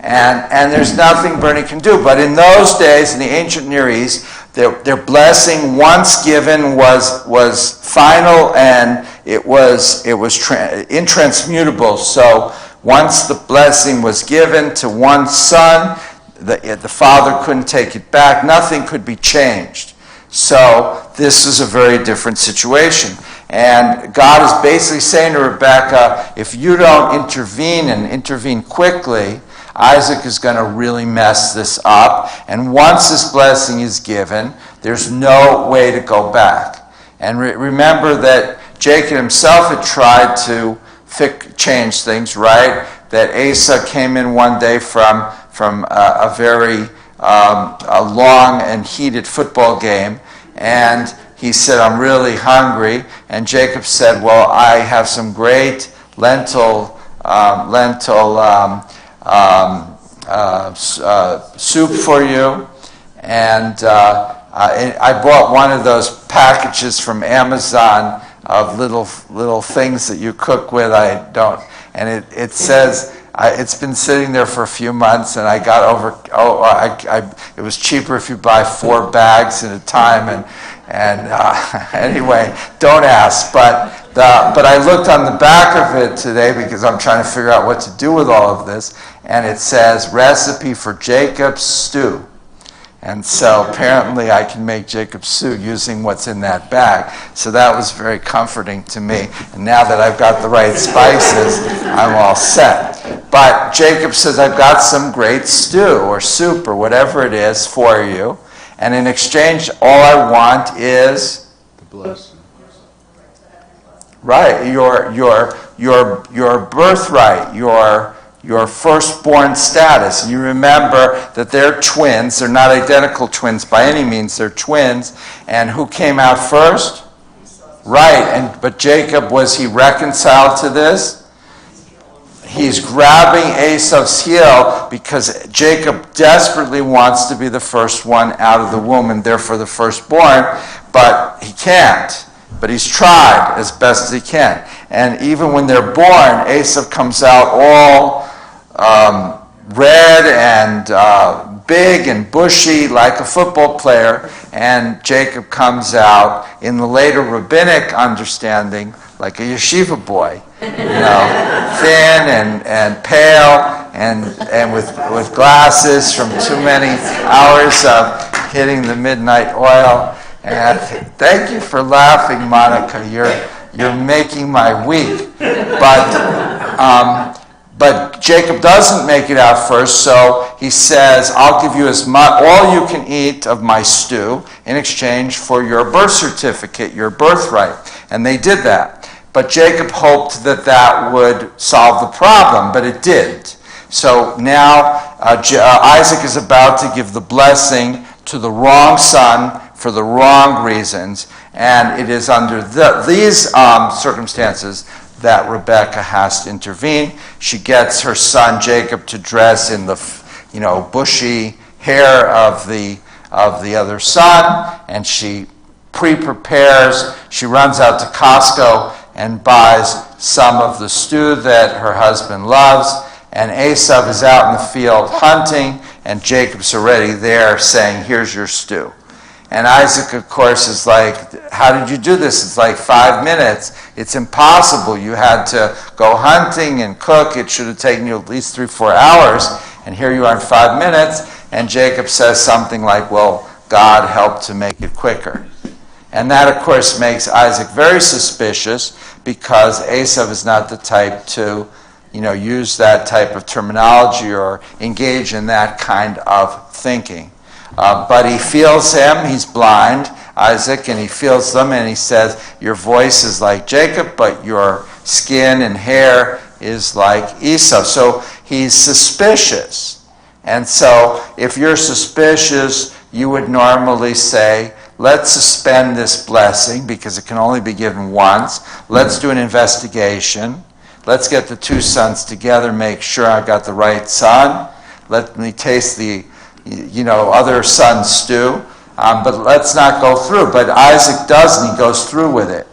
And there's nothing Bernie can do. But in those days, in the ancient Near East, their blessing once given was final, and it was intransmutable. So once the blessing was given to one son, the father couldn't take it back. Nothing could be changed. So this is a very different situation. And God is basically saying to Rebekah, if you don't intervene and intervene quickly, Isaac is going to really mess this up. And once this blessing is given, there's no way to go back. And remember that Jacob himself had tried to change things, right? That Esau came in one day from a very a long and heated football game, and he said, I'm really hungry. And Jacob said, well, I have some great lentil soup for you. And I bought one of those packages from Amazon of little things that you cook with. And it says, it's been sitting there for a few months, and I got it was cheaper if you buy 4 bags at a time, and anyway, don't ask. But I looked on the back of it today because I'm trying to figure out what to do with all of this, and it says recipe for Jacob's stew. And so apparently I can make Jacob's stew using what's in that bag. So that was very comforting to me. And now that I've got the right spices, I'm all set. But Jacob says, I've got some great stew or soup or whatever it is for you. And in exchange, all I want is The blessing. right, your birthright, your firstborn status. And you remember that they're twins. They're not identical twins by any means. They're twins. And who came out first? Right. But Jacob, was he reconciled to this? He's grabbing Esau's heel because Jacob desperately wants to be the first one out of the womb and therefore the firstborn, but he can't. But he's tried as best as he can. And even when they're born, Esau comes out all red and big and bushy like a football player, and Jacob comes out in the later rabbinic understanding like a yeshiva boy, thin and pale and with glasses from too many hours of hitting the midnight oil. And thank you for laughing, Monica. You're making my week. But Jacob doesn't make it out first, so he says, I'll give you all you can eat of my stew in exchange for your birth certificate, your birthright. And they did that. But Jacob hoped that would solve the problem, but it didn't. So now Isaac is about to give the blessing to the wrong son for the wrong reasons, and it is under these circumstances that Rebekah has to intervene. She gets her son Jacob to dress in the bushy hair of the other son, and she pre-prepares. She runs out to Costco and buys some of the stew that her husband loves, and Esau is out in the field hunting, and Jacob's already there saying, here's your stew. And Isaac, of course, is like, how did you do this? It's like 5 minutes. It's impossible. You had to go hunting and cook. It should have taken you at least 3-4 hours. And here you are in 5 minutes. And Jacob says something like, well, God helped to make it quicker. And that, of course, makes Isaac very suspicious because Esau is not the type to, use that type of terminology or engage in that kind of thinking. But he feels him, he's blind, Isaac, and he feels them, and he says, your voice is like Jacob, but your skin and hair is like Esau. So he's suspicious. And so if you're suspicious, you would normally say, let's suspend this blessing because it can only be given once. Let's do an investigation. Let's get the two sons together, make sure I've got the right son. Let me taste the other son's stew, but let's not go through. But Isaac doesn't. He goes through with it.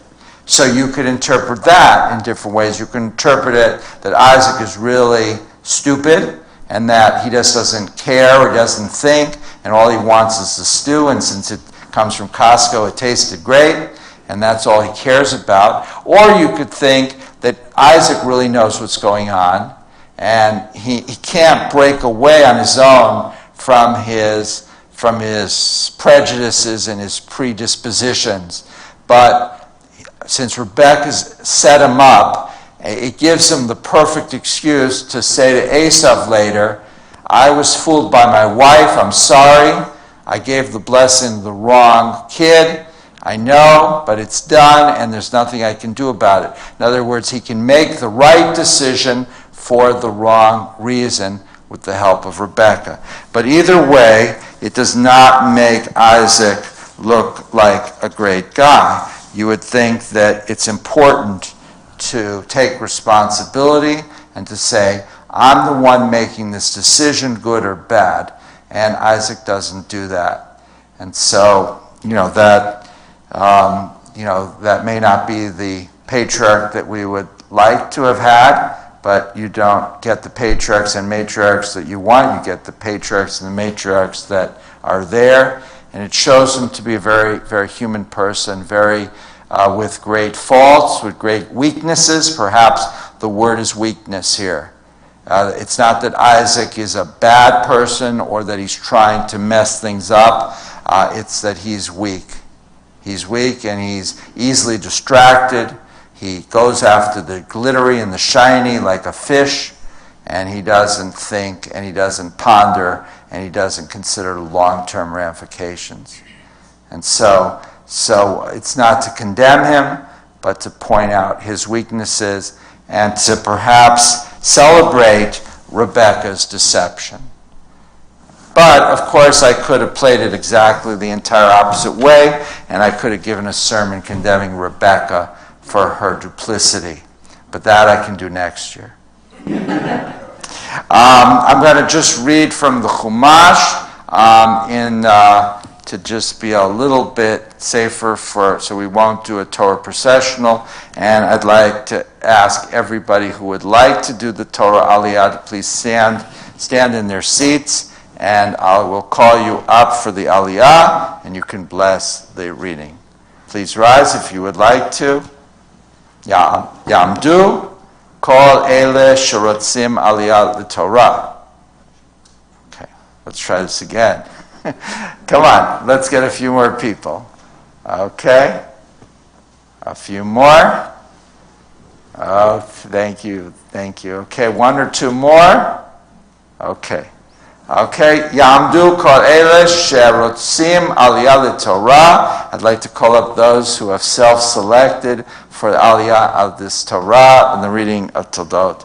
So you could interpret that in different ways. You can interpret it that Isaac is really stupid and that he just doesn't care or doesn't think, and all he wants is the stew, and since it comes from Costco, it tasted great, and that's all he cares about. Or you could think that Isaac really knows what's going on, and he can't break away on his own from his prejudices and his predispositions. But since Rebekah's set him up, it gives him the perfect excuse to say to Esau later, I was fooled by my wife, I'm sorry, I gave the blessing to the wrong kid, I know, but it's done and there's nothing I can do about it. In other words, he can make the right decision for the wrong reason with the help of Rebekah. But either way, it does not make Isaac look like a great guy. You would think that it's important to take responsibility and to say, I'm the one making this decision, good or bad. And Isaac doesn't do that. And so, that may not be the patriarch that we would like to have had, but you don't get the patriarchs and matriarchs that you want. You get the patriarchs and the matriarchs that are there. And it shows him to be a very, very human person, very with great faults, with great weaknesses. Perhaps the word is weakness here. It's not that Isaac is a bad person or that he's trying to mess things up. It's that he's weak. He's weak and he's easily distracted. He goes after the glittery and the shiny like a fish, and he doesn't think and he doesn't ponder and he doesn't consider long-term ramifications. And so it's not to condemn him, but to point out his weaknesses and to perhaps celebrate Rebekah's deception. But, of course, I could have played it exactly the entire opposite way, and I could have given a sermon condemning Rebekah for her duplicity. But that I can do next year. I'm going to just read from the Chumash to just be a little bit safer, so we won't do a Torah processional. And I'd like to ask everybody who would like to do the Torah Aliyah to please stand in their seats, and I will call you up for the Aliyah, and you can bless the reading. Please rise if you would like to. Yamdu kol ele sherotzim Aliyah l'Torah. Okay, let's try this again. Come on, let's get a few more people. Okay, a few more. Oh, thank you. Okay, one or two more. Okay, Yamdu kol ele sherotzim Aliyah l'Torah. I'd like to call up those who have self-selected for the Aliyah of this Torah and the reading of Toldot.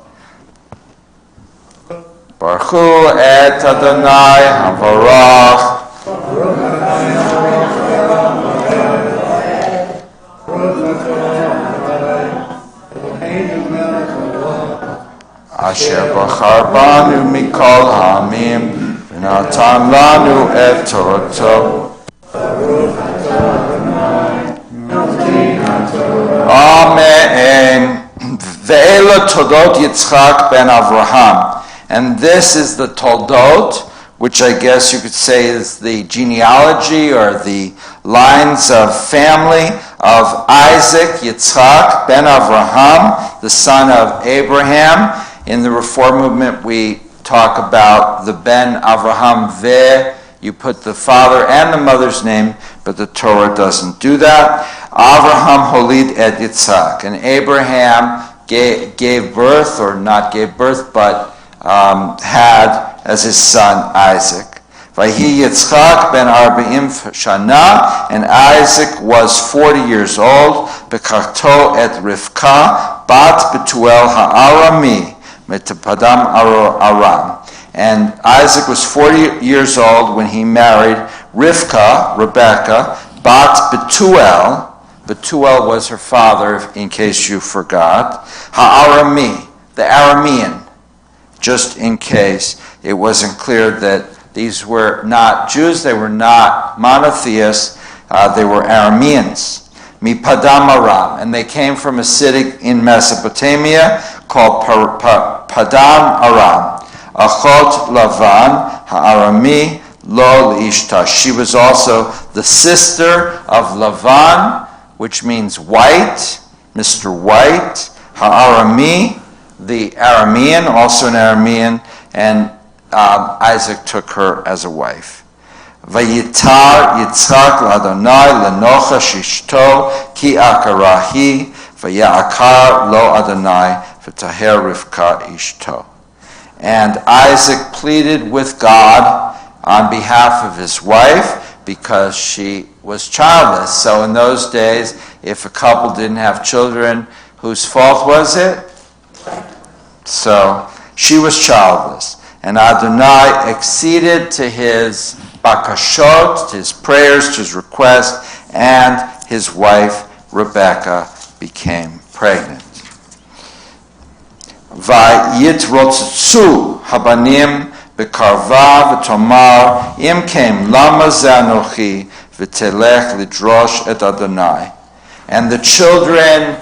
Baruch Hu et Adonai Havarach. Asher bachar banu mikol ha'amim v'natan lanu et Torato. Amen. Ve'ela Toldot Yitzchak ben Avraham. And this is the Toldot, which I guess you could say is the genealogy or the lines of family of Isaac Yitzchak ben Avraham, the son of Abraham. In the Reform movement, we talk about the Ben Avraham Ve. You put the father and the mother's name, but the Torah doesn't do that. Avraham holid et Yitzchak. And Abraham gave birth, or not gave birth, but had as his son Isaac. Vahi Yitzchak ben Arba'im Shana, and Isaac was 40 years old. Bekarto et Rivka bat Betuel ha'arami metapadam aram. And Isaac was 40 years old when he married Rebekah, bat Betuel. Betuel was her father, in case you forgot. Ha'arami, the Aramean. Just in case it wasn't clear that these were not Jews, they were not monotheists, they were Arameans. Mipadam Aram, and they came from a city in Mesopotamia called Padam Aram. Achot Lavan Ha'arami Lo Ishta. She was also the sister of Lavan, which means white, Mr. White. Ha'arami, the Aramean, also an Aramean, and Isaac took her as a wife. Vayitar Yitzchak l'Adonai l'nocha shishto ki akarahi vayakar lo Adonai v'taher Rivka ishto. And Isaac pleaded with God on behalf of his wife because she was childless. So in those days, if a couple didn't have children, whose fault was it? So she was childless. And Adonai acceded to his bakashot, to his prayers, to his request, and his wife Rebekah became pregnant. Vayitrotzutzu habanim bekarva v'tomar im kem lama zanochi v'telech lidrosh et Adonai. And the children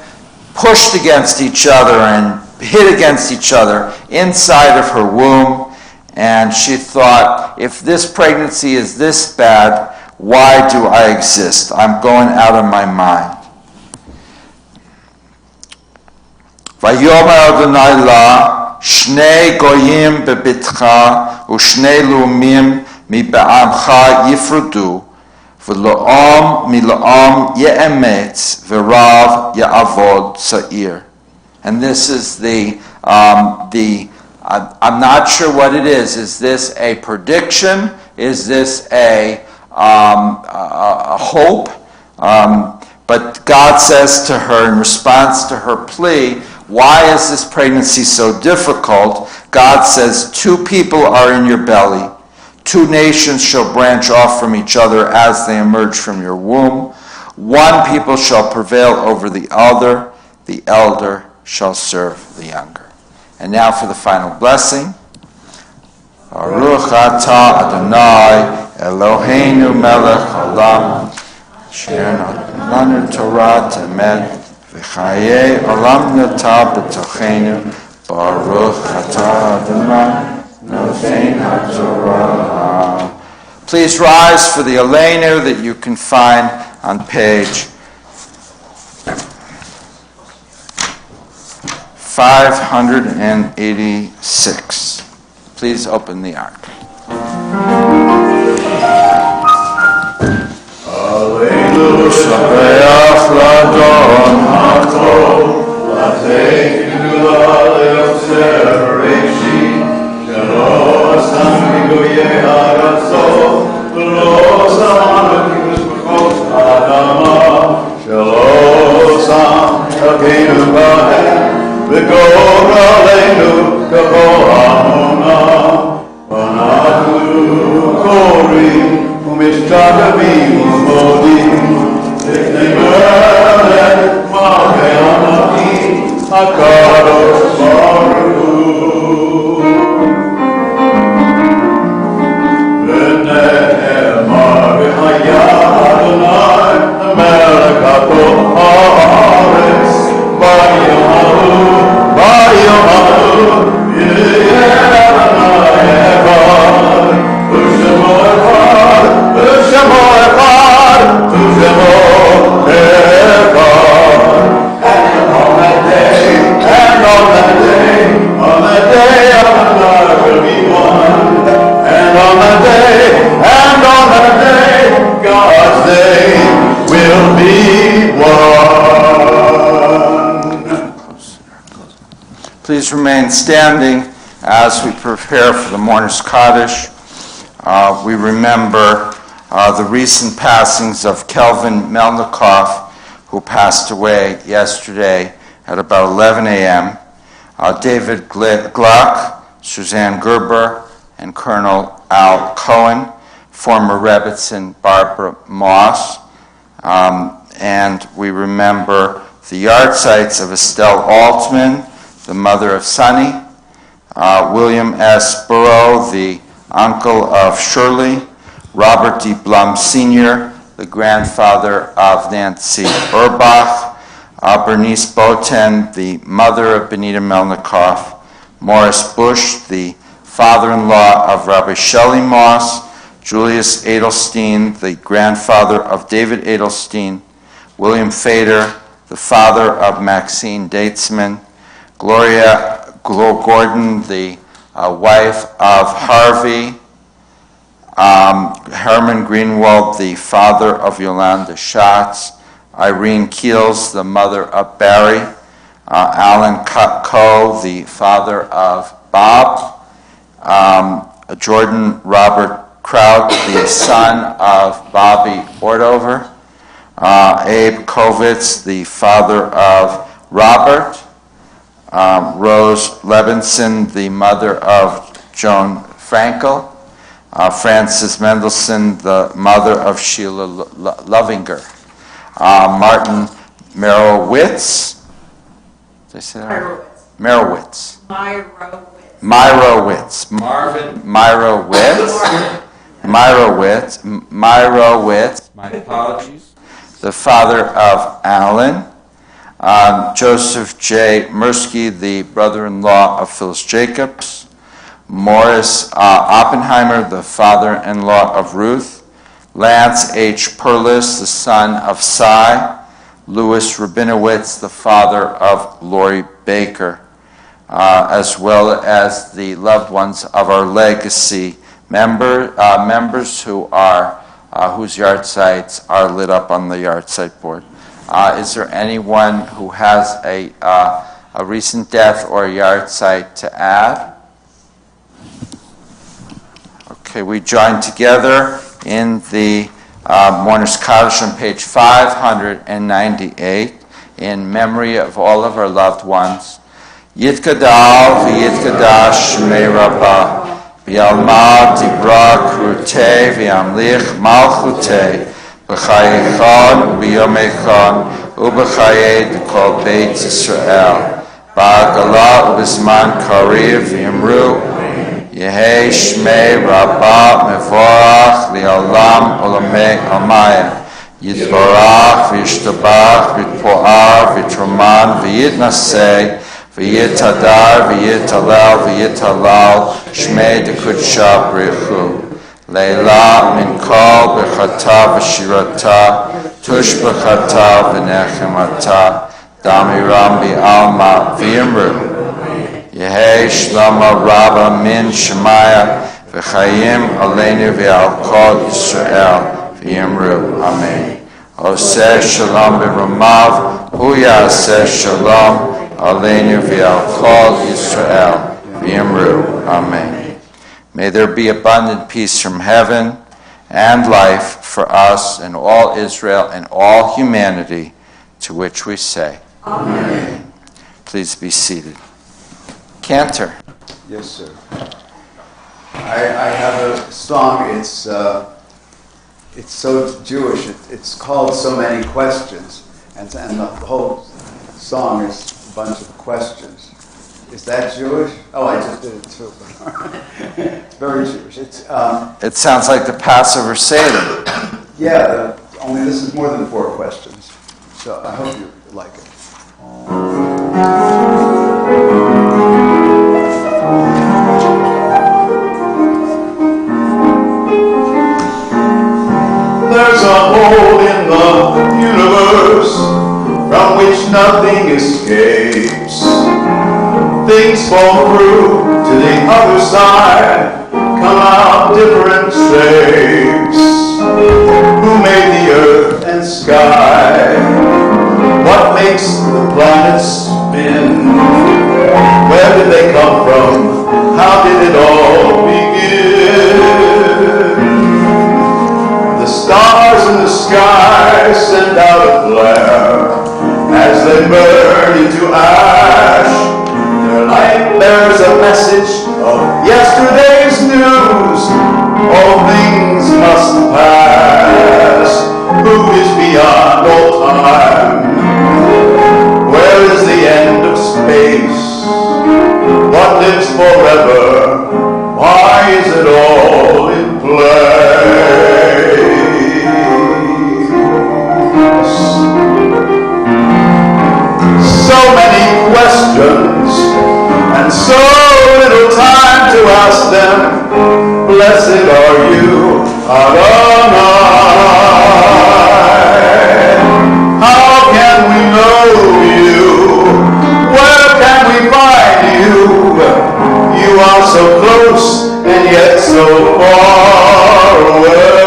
pushed against each other and hit against each other inside of her womb. And she thought, if this pregnancy is this bad, why do I exist? I'm going out of my mind. Vayomer Adonai la, shnei goyim bebitcha, u'shnei lumim mi be'amcha yifrudu, v'lo'om mi lo'om ye'emetz, v'rav ye'avod sa'ir. And this is I'm not sure what it is. Is this a prediction? Is this a hope? But God says to her in response to her plea, why is this pregnancy so difficult? God says, 2 people are in your belly. 2 nations shall branch off from each other as they emerge from your womb. 1 people shall prevail over the elder shall serve the younger. And now for the final blessing. Baruch atah Adonai Eloheinu melech haolam asher natan lanu Torah emet v'chayei olam nata b'tochenu. Baruch atah Adonai noten haTorah. Please rise for the Aleinu that you can find on page 586. Please open the ark. Alleluia, Shabeach Ladon Hakol, Lateinu Laleoser Reishi, Shelo Sangigoye Haratzol, Lo Samakimus B'chos Adama, Shelo Sam Yakeinu Bahem, V'gor Aleinu Kavod Amona, V'natu Korim, U'mishtakavim U'modim, V'neimelech Malkei Amakim, HaKadosh Baruch Hu. V'nehemar v'chaya Adonai, Melech ha'aretz, B'yom ha'hu, B'yom ha'hu, Yeh Adonai echad, U'shemo echad, U'shemo echad, U'shemo echad. And on that day, Adonai will be one. And on that day, God's name will be one. Please remain standing as we prepare for the Mourner's Kaddish. We remember the recent passings of Kelvin Melnikoff, who passed away yesterday at about 11 a.m., David Gluck, Suzanne Gerber, and Colonel Al Cohen, former Rebbitzin Barbara Moss, and we remember the yard sites of Estelle Altman, the mother of Sonny, William S. Burrow, the uncle of Shirley, Robert D. Blum Sr., the grandfather of Nancy Urbach, Bernice Boten, the mother of Benita Melnikoff, Morris Bush, the father-in-law of Rabbi Shelley Moss, Julius Edelstein, the grandfather of David Edelstein, William Fader, the father of Maxine Datesman, Gloria Gordon, the wife of Harvey, Herman Greenwald, the father of Yolanda Schatz, Irene Keels, the mother of Barry, Alan Coe, the father of Bob, Jordan Robert Kraut, the son of Bobby Ordover, Abe Kovitz, the father of Robert, Rose Levinson, the mother of Joan Frankel, Frances Mendelssohn, the mother of Sheila Lovinger, Martin Merowitz. Did I say that? Merowitz. Myrowitz. Marvin Myrowitz. My apologies. The father of Alan. Joseph J. Mursky, the brother-in-law of Phyllis Jacobs. Morris Oppenheimer, the father-in-law of Ruth. Lance H. Perlis, the son of Cy. Louis Rabinowitz, the father of Lori Baker, as well as the loved ones of our legacy members who are whose yard sites are lit up on the yard site board. Is there anyone who has a recent death or a yard site to add? Okay, we join together in the Mourner's Kaddish on page 598 in memory of all of our loved ones. Yitkadal v'yitkadash shmei Rabbah, v'yalma dibra krutei v'yamlich malchutei, b'chayechon v'yomechon, u'b'chayei d'kol Beit Yisrael, ba'agala u'b'zman kariv v'yamru, Yehei shmei Rabbah mevorach li'olam olamei amayim, Yitbarach v'yishtabach v'yitpo'ar v'yitroman v'yitnasei v'yitadar v'yitalel v'yitalal shmei dekudsha b'richu leila min kol b'chata v'shirata tush b'chata v'nechemata damiram bi'alma v'yimru Yehei shlama rabba min shemaya v'chayim aleinu v'al kol Yisrael v'yimru. Amen. Oseh shalom b'ramav, hu yaseh shalom aleinu v'al kol Yisrael v'yimru. Amen. May there be abundant peace from heaven and life for us and all Israel and all humanity, to which we say, Amen. Please be seated. Cantor. Yes, sir. I have a song. It's so Jewish. It's called "So Many Questions," and the whole song is a bunch of questions. Is that Jewish? Oh, I just did it too. It's very Jewish. It sounds like the Passover Seder. Yeah, only this is more than 4 questions. So I hope you like it. There's a hole in the universe from which nothing escapes. Things fall through to the other side, come out different shapes. Who made the earth and sky? What makes the planets spin? Where did they come from? How did it all begin? The stars in the sky send out a flare as they burn into ash. Their light bears a message of yesterday's news. All things must pass. Who is beyond all time? Where is the end of space? What lives forever? Why is it all in play? So many questions and so little time to ask them. Blessed are you, Adonai. How can we know you? Where can we find you? You are so close and yet so far away.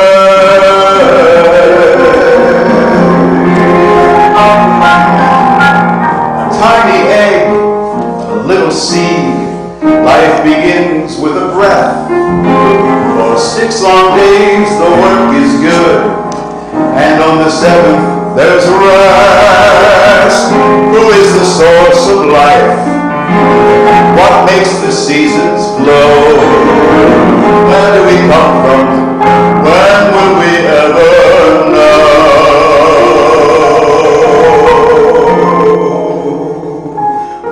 A tiny egg, a little seed, life begins with a breath. For 6 long days the work is good, and on the 7th there's rest. Who is the source of life? What makes the seasons flow? Where do we come from? When will we ever know?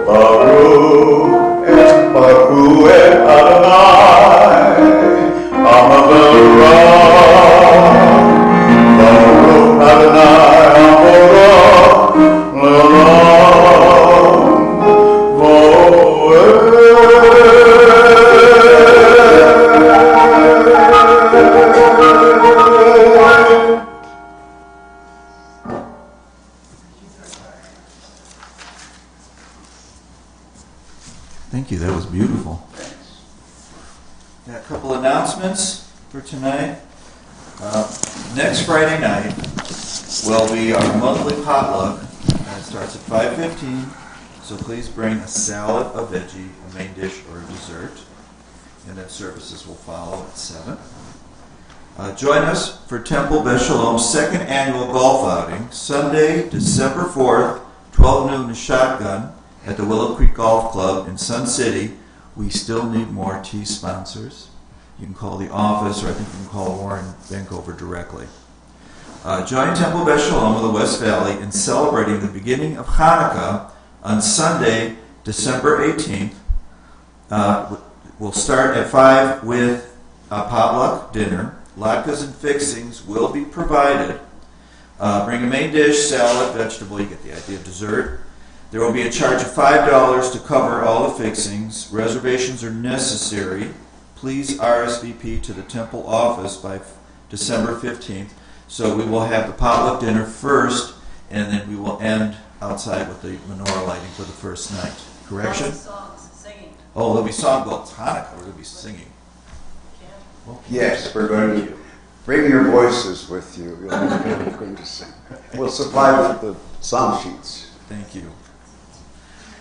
Baruch et Baruch et Adonai, Amavarah. Baruch Adonai, Amavarah, Thank you. That was beautiful. Got a couple announcements for tonight. Next Friday night will be our monthly potluck. It starts at 5:15. So please bring a salad, a veggie, a main dish, or a dessert. And then services will follow at 7. Join us for Temple Beth Shalom's 2nd annual golf outing, Sunday, December 4th, 12 noon to Shotgun at the Willow Creek Golf Club in Sun City. We still need more tea sponsors. You can call the office, or I think you can call Warren Vancouver directly. Join Temple Beth Shalom of the West Valley in celebrating the beginning of Hanukkah on Sunday, December 18th. We'll start at 5 with a potluck dinner. Latkes and fixings will be provided. Bring a main dish, salad, vegetable, you get the idea, dessert. There will be a charge of $5 to cover all the fixings. Reservations are necessary. Please RSVP to the temple office by December 15th. So we will have the potluck dinner first, and then we will end outside with the menorah lighting for the first night. Correction? Songs, singing. Oh, there'll be song. Well, it's Hanukkah. We're going to be singing. Yes, we're going to bring your voices with you. You're going to sing. We'll supply the song sheets. Thank you.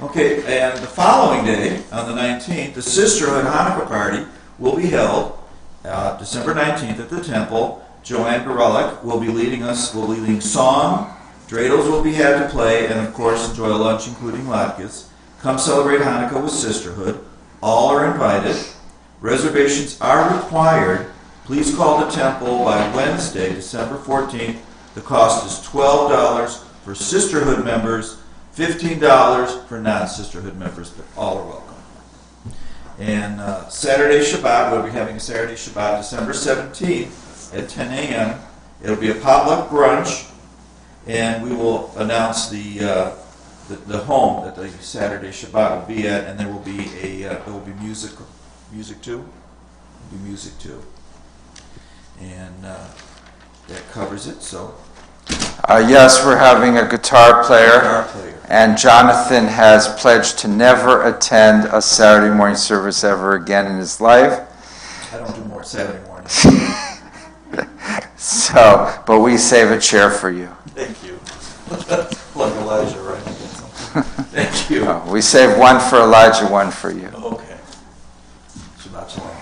Okay, and the following day, on the 19th, the Sisterhood Hanukkah party will be held December 19th at the temple. Joanne Gorelick will be leading song. Dreidels will be had to play, and of course enjoy a lunch including latkes. Come celebrate Hanukkah with Sisterhood. All are invited. Reservations are required. Please call the temple by Wednesday, December 14th. The cost is $12 for Sisterhood members, $15 for non-Sisterhood members, but all are welcome. And Saturday Shabbat, we'll be having a Saturday Shabbat, December 17th at 10 a.m. It'll be a potluck brunch, and we will announce the home that the Saturday Shabbat will be at, and there will be music too. Music too, and that covers it. So. Yes, we're having a guitar player, and Jonathan has pledged to never attend a Saturday morning service ever again in his life. I don't do more Saturday mornings. So, but we save a chair for you. Thank you. Like Elijah, right? Thank you. We save one for Elijah, one for you. Okay. Shabbat shalom.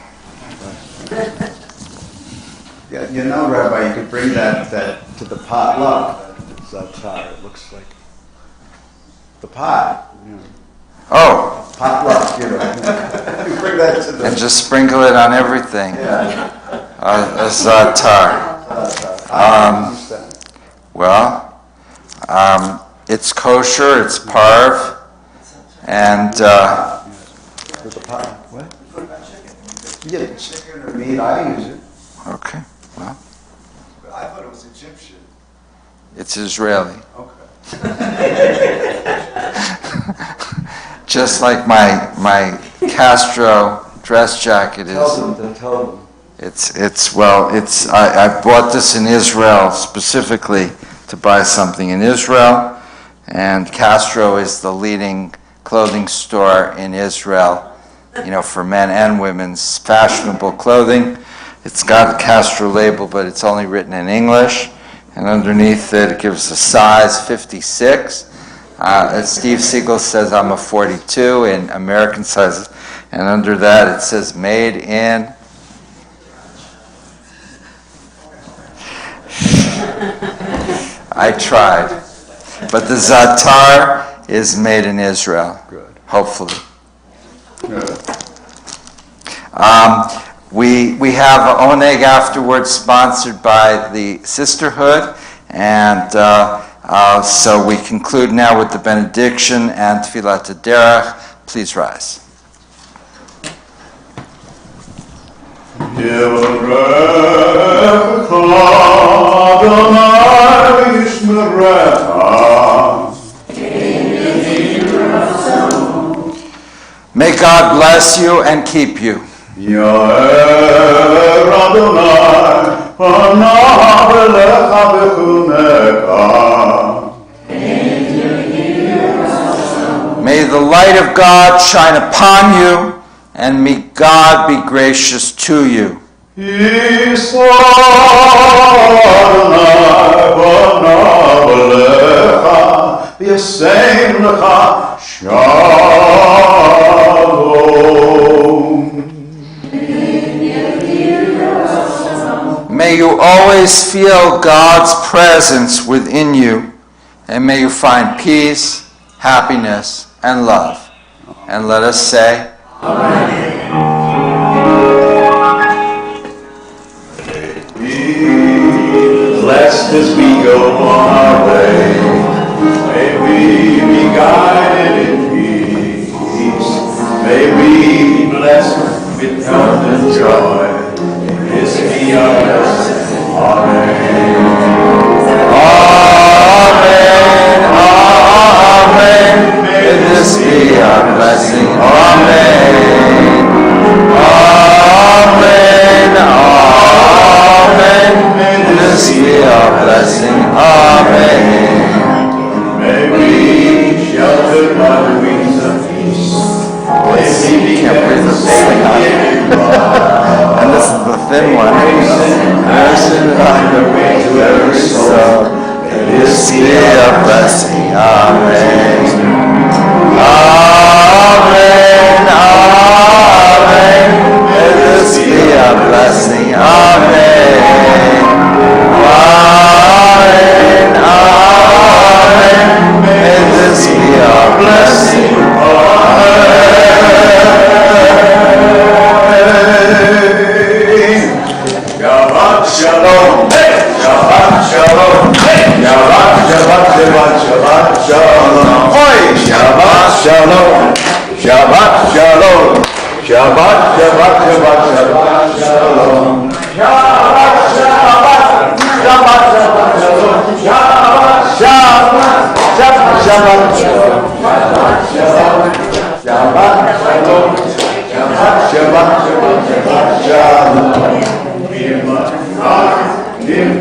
Yeah, you know, Rabbi, you could bring that to the potluck. Zatar, it looks like the pot. You know. Oh. Potluck, you know. You bring that to the... And just sprinkle it on everything. Yeah. A zatar. It's kosher, it's parv, and... With the pot. What? Yeah, chicken or meat, I use it. Okay, well, I thought it was Egyptian. it's Israeli. Okay. Just like my Castro dress jacket is. Tell them. I bought this in Israel specifically to buy something in Israel, and Castro is the leading clothing store in Israel, for men and women's fashionable clothing. It's got a Castro label, but it's only written in English, and underneath it gives a size 56. As Steve Siegel says, I'm a 42 in American sizes, and under that it says made in. I tried, but the zatar is made in Israel. Good. Hopefully. Good. We have Oneg afterwards, sponsored by the Sisterhood, and so we conclude now with the benediction and Tfilat Derech. Please rise. May God bless you and keep you. May the light of God shine upon you, and may God be gracious to you. May you always feel God's presence within you, and may you find peace, happiness, and love. And let us say, Blessed as we go on our way, may we be guided in peace. May we be blessed with health and joy. This be our blessing. Amen. Amen, amen. May this be our blessing. Amen. Amen, amen. May this be our blessing. Amen. May we be sheltered by the wings of peace. May we be kept safe in And this is the thin one. Nursing on the way to every soul. May this be a blessing. Amen. Amen. Amen. May this be a blessing. Amen. Amen. Amen. May this be a blessing. Shabbat shalom, hey! Shabbat shalom, hey! Shabbat, Shabbat, Shabbat, Shabbat shalom, hey! Shabbat shalom, Shabbat shalom, Shabbat, Shabbat, Shabbat, Shabbat shalom, Shabbat, Shabbat, Shabbat, Shabbat shalom, Shabbat, Shabbat, Shabbat, Shabbat shalom, Shabbat shalom, Shabbat shalom, Shabbat, Shabbat, Shabbat shalom. Give